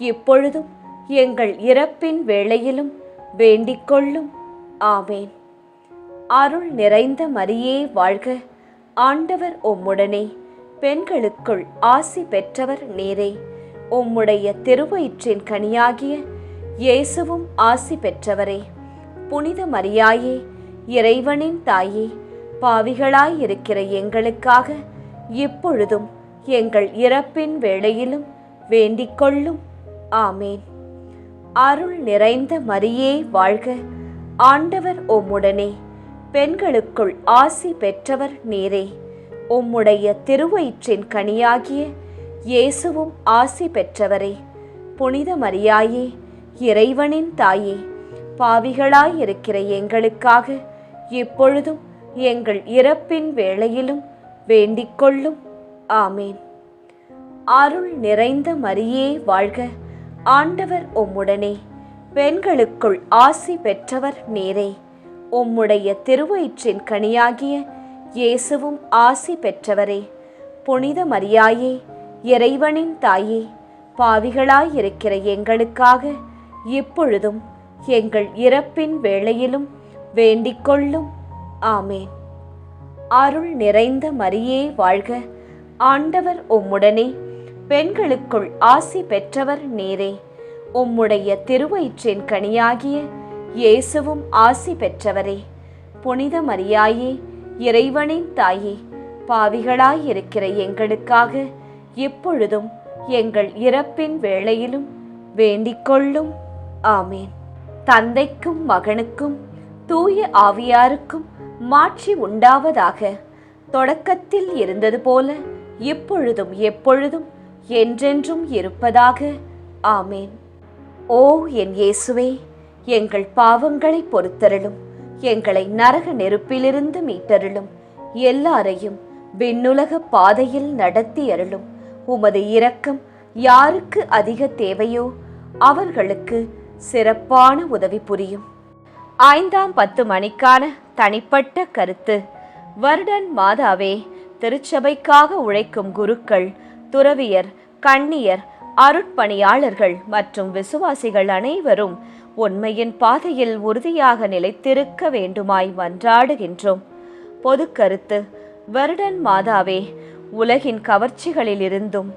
இப்பொழுதும் எங்கள் இறப்பின் வேளையிலும் வேண்டிக்கொள்ளும். ஆமேன். அருள் நிறைந்த மரியே வாழ்க. ஆண்டவர் உம்முடனே, பெண்களுக்குள் ஆசி பெற்றவர் நீரே. உம்முடைய திருவயிற்றின் கனியாகிய இயேசுவும் ஆசி பெற்றவரே. புனித மரியாயே, இறைவனின் தாயே, பாவிகளாயிருக்கிற எங்களுக்காக இப்பொழுதும் எங்கள் இறப்பின் வேளையிலும் வேண்டிக்கொள்ளும். ஆமேன். அருள் நிறைந்த மரியே வாழ்க. ஆண்டவர் உம்முடனே, பெண்களுக்குள் ஆசி பெற்றவர் நீரே. உம்முடைய திருவயிற்றின் கனியாகிய இயேசுவும் ஆசி பெற்றவரே. புனித மரியாயே, இறைவனின் தாயே, பாவிகளாயிருக்கிற எங்களுக்காக இப்பொழுதும் எங்கள் இறப்பின் வேளையிலும் வேண்டிக்கொள்ளும். ஆமேன். அருள் நிறைந்த மரியே வாழ்க. ஆண்டவர் உம்முடனே, பெண்களுக்குள் ஆசி பெற்றவர் நீரே. உம்முடைய திருவயிற்றின் கனியாகிய இயேசுவும் ஆசி பெற்றவரே. புனித மரியாயே, இறைவனின் தாயே, பாவிகளாயிருக்கிற எங்களுக்காக இப்பொழுதும் எங்கள் இறப்பின் வேளையிலும் வேண்டிக்கொள்ளும். ஆமேன். அருள் நிறைந்த மரியே வாழ்க. ஆண்டவர் உம்முடனே, பெண்களுக்குள் ஆசி பெற்றவர் நீரே. உம்முடைய திருவயிற்றின் கனியாகிய இயேசுவும் ஆசி பெற்றவரே. புனித மரியாயே, இறைவனின் தாயே, பாவிகளாயிருக்கிற எங்களுக்காக இப்பொழுதும் எங்கள் இறப்பின் வேளையிலும் வேண்டிக்கொள்ளும். ஆமேன். தந்தைக்கும் மகனுக்கும் தூய ஆவியாருக்கும் மாட்சி உண்டாவதாக. தொடக்கத்தில் இருந்தது போல இப்பொழுதும் எப்பொழுதும் என்றென்றும் இருப்பதாக. ஆமேன். ஓ என் இயேசுவே, எங்கள் பாவங்களை பொறுத்தருளும், எங்களை நரக நெருப்பிலிருந்து மீட்டருளும், எல்லாரையும் விண்ணுலக பாதையில் நடத்தி அருளும். உமது இரக்கம் யாருக்கு அதிக தேவையோ அவர்களுக்கு சிறப்பான உதவி புரியும். 5ஆம் 10 மணிக்கான தனிப்பட்ட கருத்து. வருடன் மாதாவே, திருச்சபைக்காக உழைக்கும் குருக்கள், துறவியர், கன்னியர், அருட்பணியாளர்கள் மற்றும் விசுவாசிகள் அனைவரும் உண்மையின் பாதையில் உறுதியாக நிலைத்திருக்க வேண்டுமாய் மன்றாடுகின்றோம். பொது கருத்து. வருடன் மாதாவே, உலகின் கவர்ச்சிகளிலிருந்தும்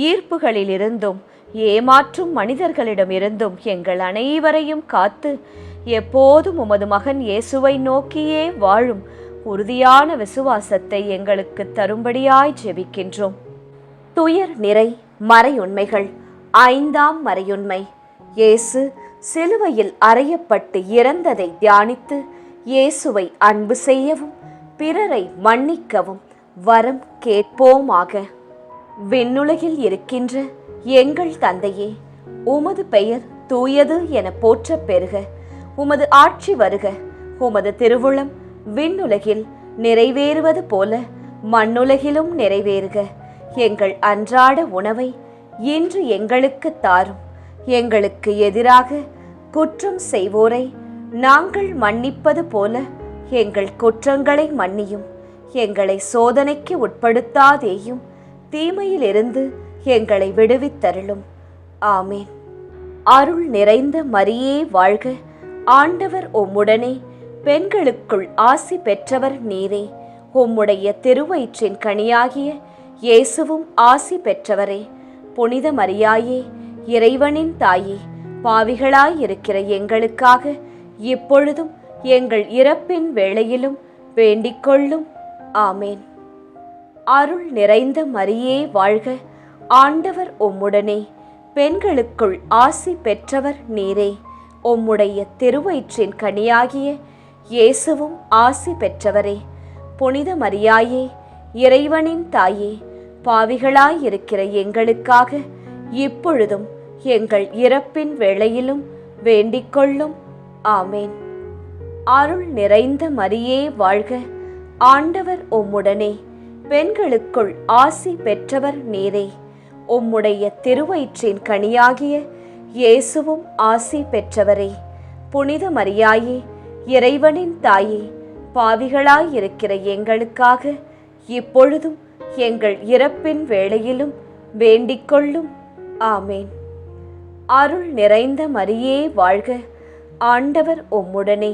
ஈர்ப்புகளிலிருந்தும் ஏமாற்றும் மனிதர்களிடமிருந்தும் எங்கள் அனைவரையும் காத்து எப்போதும் உமது மகன் இயேசுவை நோக்கியே வாழும் உறுதியான விசுவாசத்தை எங்களுக்கு தரும்படியாய் ஜெபிக்கின்றோம். துயர் நிறை மறையுண்மைகள். 5ஆம் மறையுண்மை. இயேசு சிலுவையில் அறையப்பட்டு இறந்ததை தியானித்து இயேசுவை அன்பு செய்யவும் பிறரை மன்னிக்கவும் வரம் கேட்போமாக. விண்ணுலகில் இருக்கின்ற எங்கள் தந்தையே, உமது பெயர் தூயது என போற்றப் பெறுக. உமது ஆட்சி வருக. உமது திருவுளம் விண்ணுலகில் நிறைவேறுவது போல மண்ணுலகிலும் நிறைவேறுக. எங்கள் அன்றாட உணவை இன்று எங்களுக்கு தாரும். எங்களுக்கு எதிராக குற்றம் செய்வோரை நாங்கள் மன்னிப்பது போல எங்கள் குற்றங்களை மன்னியும். எங்களை சோதனைக்கு உட்படுத்தாதேயும், தீமையிலிருந்து எங்களை விடுவித்தருளும். ஆமேன். அருள் நிறைந்த மரியே வாழ்க. ஆண்டவர் உம்முடனே, பெண்களுக்குள் ஆசி பெற்றவர் நீரே. உம்முடைய திருவயிற்றின் கனியாகிய இயேசுவும் ஆசி பெற்றவரே. புனித மரியாயே, இறைவனின் தாயே, பாவிகளாயிருக்கிற எங்களுக்காக இப்பொழுதும் எங்கள் இறப்பின் வேளையிலும் வேண்டிக்கொள்ளும். ஆமேன். அருள் நிறைந்த மரியே வாழ்க. ஆண்டவர் உம்முடனே, பெண்களுக்குள் ஆசி பெற்றவர் நீரே. உம்முடைய திருவயிற்றின் கனியாகிய இயேசுவும் ஆசி பெற்றவரே. புனித மரியாயே, இறைவனின் தாயே, பாவிகளாயிருக்கிற எங்களுக்காக இப்பொழுதும் எங்கள் இறப்பின் வேளையிலும் வேண்டிக்கொள்ளும். ஆமேன். அருள் நிறைந்த மரியே வாழ்க. ஆண்டவர் உம்முடனே, பெண்களுக்குள் ஆசி பெற்றவர் நீரே. உம்முடைய திருவயிற்றின் கனியாகிய இயேசுவும் ஆசி பெற்றவரே. புனித மரியாயே, இறைவனின் தாயே, பாவிகளாயிருக்கிற எங்களுக்காக இப்பொழுதும் எங்கள் இறப்பின் வேளையிலும் வேண்டிக்கொள்ளும். ஆமேன். அருள் நிறைந்த மரியே வாழ்க. ஆண்டவர் உம்முடனே,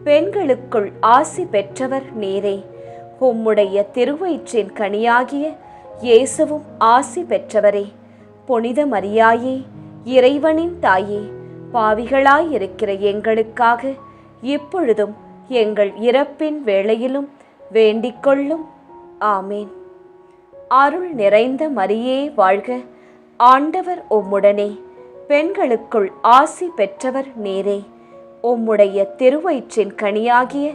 பெண்களுக்குள் ஆசி பெற்றவர் நீரே. உம்முடைய திருவயிற்றின் கனியாகிய இயேசுவும் ஆசி பெற்றவரே. புனித மரியாயே, இறைவனின் தாயே, பாவிகளாயிருக்கிற எங்களுக்காக இப்பொழுதும் எங்கள் இறப்பின் வேளையிலும் வேண்டிக்கொள்ளும். ஆமேன். அருள் நிறைந்த மரியே வாழ்க. ஆண்டவர் உம்முடனே, பெண்களுக்குள் ஆசி பெற்றவர் நீரே. உம்முடைய திருவயிற்றின் கனியாகிய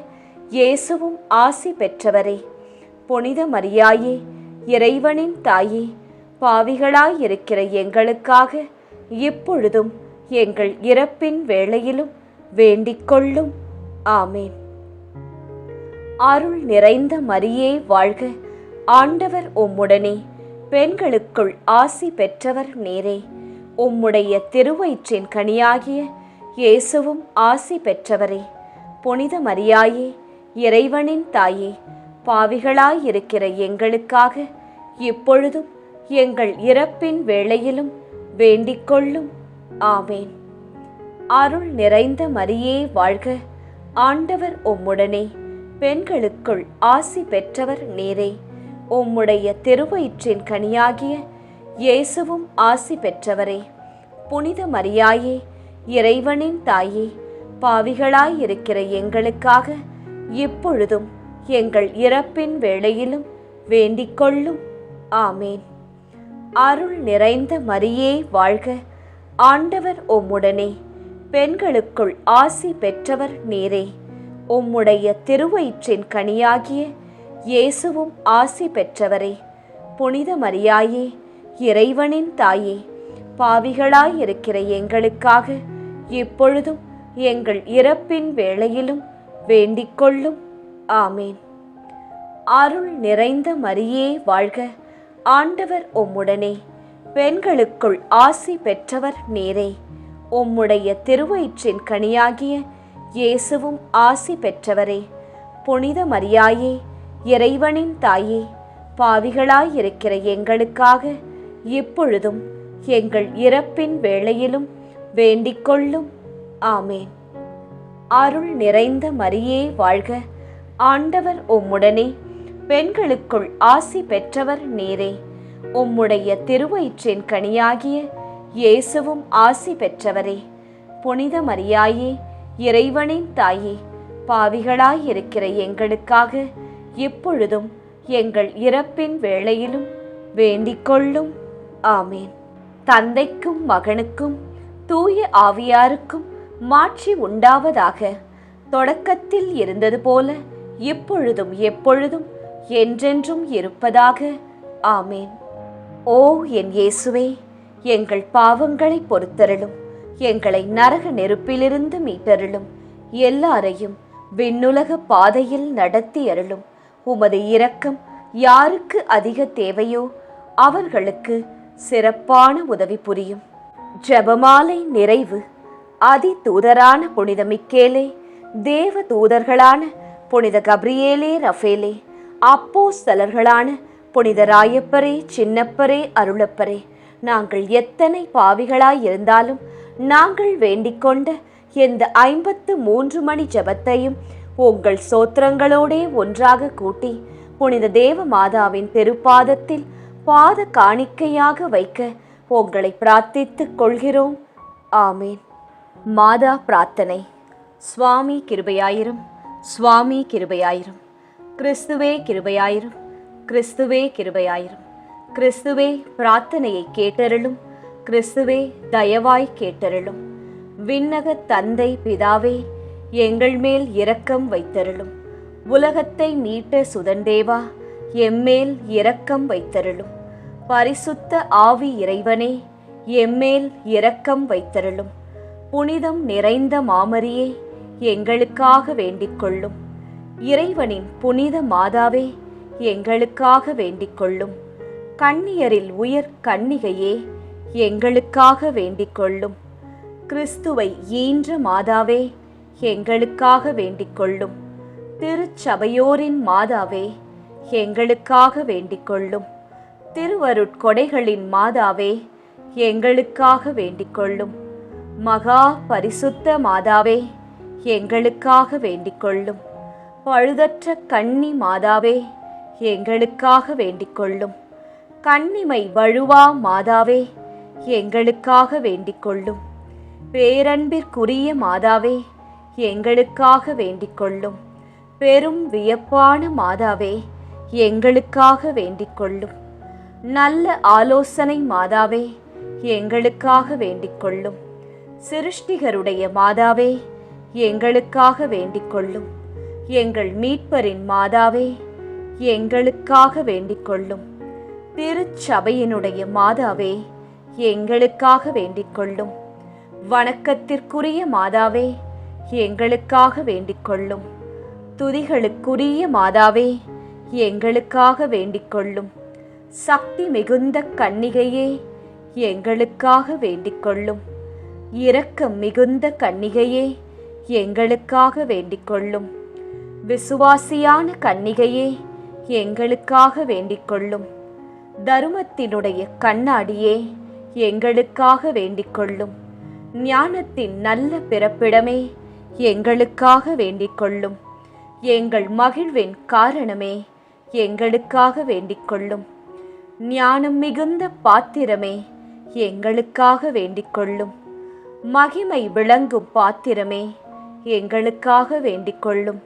இயேசுவும் ஆசி பெற்றவரே. புனித மரியாயே, இறைவனின் தாயே, பாவிகளாயிருக்கிற எங்களுக்காக இப்பொழுதும் எங்கள் இறப்பின் வேளையிலும் வேண்டிக்கொள்ளும். ஆமேன். அருள் நிறைந்த மரியே வாழ்க. ஆண்டவர் உம்முடனே, பெண்களுக்குள் ஆசி பெற்றவர் நீரே. உம்முடைய திருவயிற்றின் கனியாகிய இயேசுவும் ஆசி பெற்றவரே. புனித மரியாயே, இறைவனின் தாயே, பாவிகளாயிருக்கிற எங்களுக்காக இப்பொழுதும் எங்கள் இறப்பின் வேளையிலும் வேண்டிக்கொள்ளும். ஆமேன். அருள் நிறைந்த மரியே வாழ்க. ஆண்டவர் உம்முடனே, பெண்களுக்குள் ஆசி பெற்றவர் நீரே. உம்முடைய திருவயிற்றின் கனியாகிய இயேசுவும் ஆசி பெற்றவரே. புனித மரியாயே, இறைவனின் தாயே, பாவிகளாயிருக்கிற எங்களுக்காக இப்பொழுதும் எங்கள் இறப்பின் வேளையிலும் வேண்டிக்கொள்ளும். ஆமேன். அருள் நிறைந்த மரியே வாழ்க. ஆண்டவர் உம்முடனே, பெண்களுக்குள் ஆசி பெற்றவர் நீரே. உம்முடைய திருவயிற்றின் கனியாகிய இயேசுவும் ஆசி பெற்றவரே. புனித மரியாயே, இறைவனின் தாயே, பாவிகளாயிருக்கிற எங்களுக்காக இப்பொழுதும் எங்கள் இறப்பின் வேளையிலும் வேண்டிக்கொள்ளும். ஆமேன். அருள் நிறைந்த மரியே வாழ்க, ஆண்டவர் உம்முடனே, பெண்களுக்குள் ஆசி பெற்றவர் நீரே. உம்முடைய திருவயிற்றின் கனியாகிய இயேசுவும் ஆசி பெற்றவரே. புனித மரியாயே, இறைவனின் தாயே, பாவிகளாயிருக்கிற எங்களுக்காக இப்பொழுதும் எங்கள் இறப்பின் வேளையிலும் வேண்டிக்கொள்ளும். ஆமேன். அருள் நிறைந்த மரியே வாழ்க, ஆண்டவர் உம்முடனே, பெண்களுக்குள் ஆசி பெற்றவர் நீரே. உம்முடைய திருவயிற்றின் கனியாகிய இயேசுவும் ஆசி பெற்றவரே. புனித மரியாயே, இறைவனின் தாயே, பாவிகளாயிருக்கிற எங்களுக்காக இப்பொழுதும் எங்கள் இறப்பின் வேளையிலும் வேண்டிக்கொள்ளும். ஆமேன். தந்தைக்கும் மகனுக்கும் தூய ஆவியாருக்கும் மாட்சி உண்டாவதாக. தொடக்கத்தில் இருந்தது போல இப்பொழுதும் எப்பொழுதும் என்றென்றும் இருப்பதாக. ஆமேன். ஓ என் இயேசுவே, எங்கள் பாவங்களை பொறுத்தருளும், எங்களை நரக நெருப்பிலிருந்து மீட்டருளும், எல்லாரையும் விண்ணுலக பாதையில் நடத்தி அருளும். உமது இரக்கம் யாருக்கு அதிக தேவையோ அவர்களுக்கு சிறப்பான உதவி புரியும். ஜெபமாலை நிறைவு. அதி தூதரான புனித மிக்கேலே, தேவ தூதர்களான புனித கப்ரியேலே, ரஃபேலே, அப்போஸ்தலர்களான புனித ராயப்பரே, சின்னப்பரே, அருளப்பரே, நாங்கள் எத்தனை பாவிகளாயிருந்தாலும் நாங்கள் வேண்டிக்கொண்ட எந்த 53 மணி ஜெபத்தையும் உங்கள் சோத்திரங்களோடே ஒன்றாக கூட்டி புனித தேவ மாதாவின் திருப்பாதத்தில் பாத காணிக்கையாக வைக்க உங்களை பிரார்த்தித்துக் கொள்கிறோம். ஆமேன். மாதா பிரார்த்தனை. சுவாமி கிருபையாயிரும், சுவாமி கிருபையாயிரும், கிறிஸ்துவே கிருபையாயிரும், கிறிஸ்துவே கிருபையாயிரும், கிறிஸ்துவே பிரார்த்தனையை கேட்டருளும், கிறிஸ்துவே தயவாய் கேட்டருளும். விண்ணக தந்தை பிதாவே, எங்கள் மேல் இரக்கம் வைத்தருளும். உலகத்தை மீட்ட சுதந்தேவா, எம்மேல் இரக்கம் வைத்தருளும். பரிசுத்த ஆவி இறைவனே, எம்மேல் இரக்கம் வைத்தருளும். புனிதம் நிறைந்த மாமரியே, எங்களுக்காக வேண்டிக்கொள்ளும். இறைவனின் புனித மாதாவே, எங்களுக்காக வேண்டிக்கொள்ளும். கன்னியரில் உயர் கன்னிகையே, எங்களுக்காக வேண்டிக்கொள்ளும். கிறிஸ்துவை ஈன்ற மாதாவே, எங்களுக்காக வேண்டிக்கொள்ளும். திருச்சபையோரின் மாதாவே, எங்களுக்காக வேண்டிக்கொள்ளும். திருவருட்கொடைகளின் மாதாவே, எங்களுக்காக வேண்டிக்கொள்ளும். மகா பரிசுத்த மாதாவே, எங்களுக்காக வேண்டிக்கொள்ளும். பழுதற்ற கன்னி மாதாவே, எங்களுக்காக வேண்டிக்கொள்ளும். கன்னிமை வழுவா மாதாவே, எங்களுக்காக வேண்டிக்கொள்ளும். பேரன்பிற்குரிய மாதாவே, எங்களுக்காக வேண்டிக்கொள்ளும். பெரும் வியப்பான மாதாவே, எங்களுக்காக வேண்டிக்கொள்ளும். நல்ல ஆலோசனை மாதாவே, எங்களுக்காக வேண்டிக்கொள்ளும். சிருஷ்டிகருடைய மாதாவே, எங்களுக்காக வேண்டிக்கொள்ளும். எங்கள் மீட்பரின் மாதாவே, எங்களுக்காக வேண்டிக்கொள்ளும். திருச்சபையினுடைய மாதாவே, எங்களுக்காக வேண்டிக்கொள்ளும். வணக்கத்திற்குரிய மாதாவே, எங்களுக்காக வேண்டிக்கொள்ளும். துதிகளுக்குரிய மாதாவே, எங்களுக்காக வேண்டிக்கொள்ளும். சக்தி மிகுந்த கன்னிகையே, எங்களுக்காக வேண்டிக்கொள்ளும். இரக்கம் மிகுந்த கன்னிகையே, எங்களுக்காக வேண்டிக்கொள்ளும். விசுவாசியான கன்னிகையே, எங்களுக்காக வேண்டிக்கொள்ளும். தருமத்தினுடைய கண்ணாடியே, எங்களுக்காக வேண்டிக்கொள்ளும். ஞானத்தின் நல்ல பிறப்பிடமே, எங்களுக்காக வேண்டிக்கொள்ளும். எங்கள் மகிழ்வின் காரணமே, எங்களுக்காக வேண்டிக்கொள்ளும். ஞானம் மிகுந்த பாத்திரமே, எங்களுக்காக வேண்டிக்கொள்ளும். மகிமை விளங்கும் பாத்திரமே, எங்களுக்காக வேண்டிக்கொள்ளும்.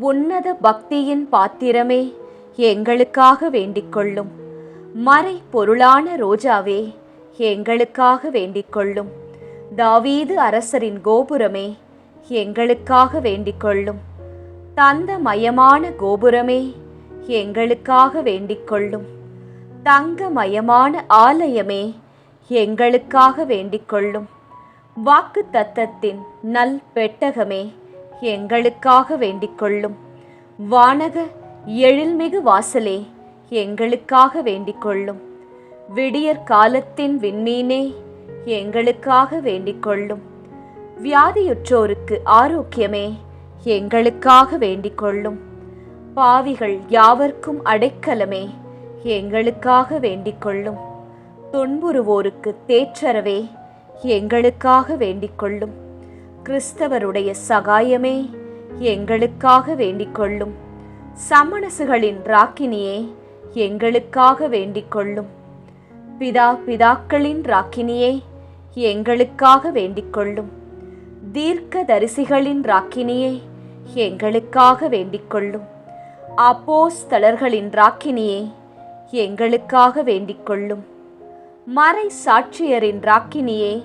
உன்னத பக்தியின் பாத்திரமே, எங்களுக்காக வேண்டிக்கொள்ளும். மறை பொருளான ரோஜாவே, எங்களுக்காக வேண்டிக்கொள்ளும். தாவீது அரசரின் கோபுரமே, எங்களுக்காக வேண்டிக்கொள்ளும். தந்தமயமான கோபுரமே, எங்களுக்காக வேண்டிக் கொள்ளும். தங்கமயமான ஆலயமே, எங்களுக்காக வேண்டிக் கொள்ளும். வாக்கு தத்தத்தின் நல் பெட்டகமே, எங்களுக்காக வேண்டிக் கொள்ளும். வானக எழில்மிகு வாசலே, எங்களுக்காக வேண்டிக் கொள்ளும். விடியற் காலத்தின் விண்மீனே, எங்களுக்காக வேண்டிக் கொள்ளும். வியாதியுற்றோருக்கு ஆரோக்கியமே, எங்களுக்காக வேண்டிக் கொள்ளும். பாவிகள் யாவர்க்கும் அடைக்கலமே, எங்களுக்காக வேண்டிக் கொள்ளும். துன்புறுவோருக்கு தேற்றரவே, எங்களுக்காக வேண்டிக் கொள்ளும். கிறிஸ்தவருடைய சகாயமே, எங்களுக்காக வேண்டிக் கொள்ளும். சமணசுகளின் ராக்கினியே, எங்களுக்காக வேண்டிக் கொள்ளும். பிதாக்களின் ராக்கினியே, எங்களுக்காக வேண்டிக் கொள்ளும். தீர்க்க தரிசிகளின் ராக்கினியே, எங்களுக்காக வேண்டிக் கொள்ளும். அப்போஸ்தலர்களின் ராக்கினியே, எங்களுக்காக வேண்டிக் கொள்ளும். மறை சாட்சியரின் ராக்கினியே,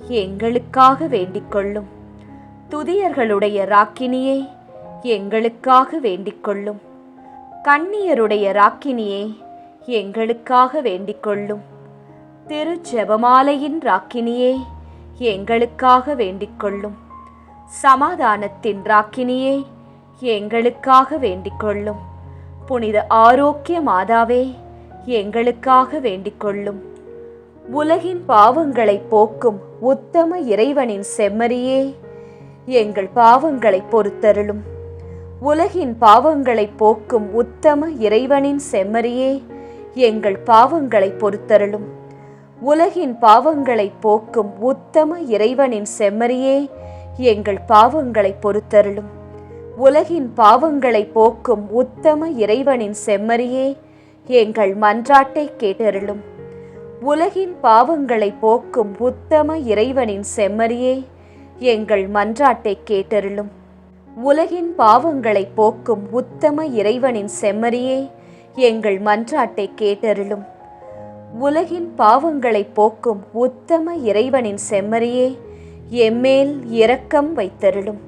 எங்களுக்காக வேண்டிக் கொள்ளும். துதியர்களுடைய ராக்கினியே, எங்களுக்காக வேண்டிக் கொள்ளும். கன்னியருடைய ராக்கினியே, எங்களுக்காக வேண்டிக் கொள்ளும். திரு ஜெபமாலையின் ராக்கினியே, எங்களுக்காக வேண்டிக் கொள்ளும். சமாதானத்தின் ராக்கினியே, எங்களுக்காக வேண்டிக் கொள்ளும். புனித ஆரோக்கிய மாதாவே, எங்களுக்காக வேண்டிக் கொள்ளும். உலகின் பாவங்களை போக்கும் உத்தம இறைவனின் செம்மறியே, எங்கள் பாவங்களை பொறுத்தருளும். உலகின் பாவங்களை போக்கும் உத்தம இறைவனின் செம்மறியே, எங்கள் பாவங்களை பொறுத்தருளும். உலகின் பாவங்களை போக்கும் உத்தம இறைவனின் செம்மறியே, எங்கள் பாவங்களை பொறுத்தருளும். உலகின் பாவங்களை போக்கும் உத்தம இறைவனின் செம்மறியே, எங்கள் மன்றாட்டை கேட்டருளும். உலகின் பாவங்களை போக்கும் உத்தம இறைவனின் செம்மறியே, எங்கள் மன்றாட்டை கேட்டருளும். உலகின் பாவங்களை போக்கும் உத்தம இறைவனின் செம்மறியே, எங்கள் மன்றாட்டை கேட்டருளும். உலகின் பாவங்களை போக்கும் உத்தம இறைவனின் செம்மறியே, எம்மேல் இரக்கம் வைத்தருளும்.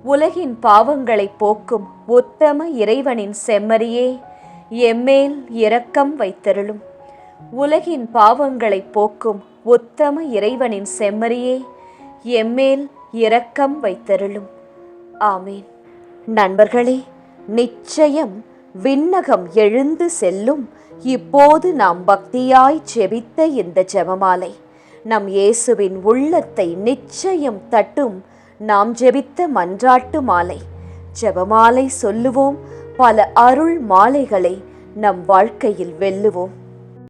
உலகின் பாவங்களை போக்கும் உத்தம இறைவனின் செம்மறியே, எம்மேல் இரக்கம் வைத்தருளும். உலகின் பாவங்களை போக்கும் உத்தம இறைவனின் செம்மறியே, எம்மேல் இரக்கம் வைத்தருளும். ஆமீன். நண்பர்களே, நிச்சயம் விண்ணகம் எழுந்து செல்லும் இப்போது நாம் பக்தியாய் ஜெபித்த இந்த ஜெபமாலை நம் இயேசுவின் உள்ளத்தை நிச்சயம் தட்டும். நாம் ஜெபித்த மன்றாட்டு மாலை. ஜெபமாலை சொல்லுவோம், பல அருள் மாலைகளை நம் வாழ்க்கையில் வெல்லுவோம்.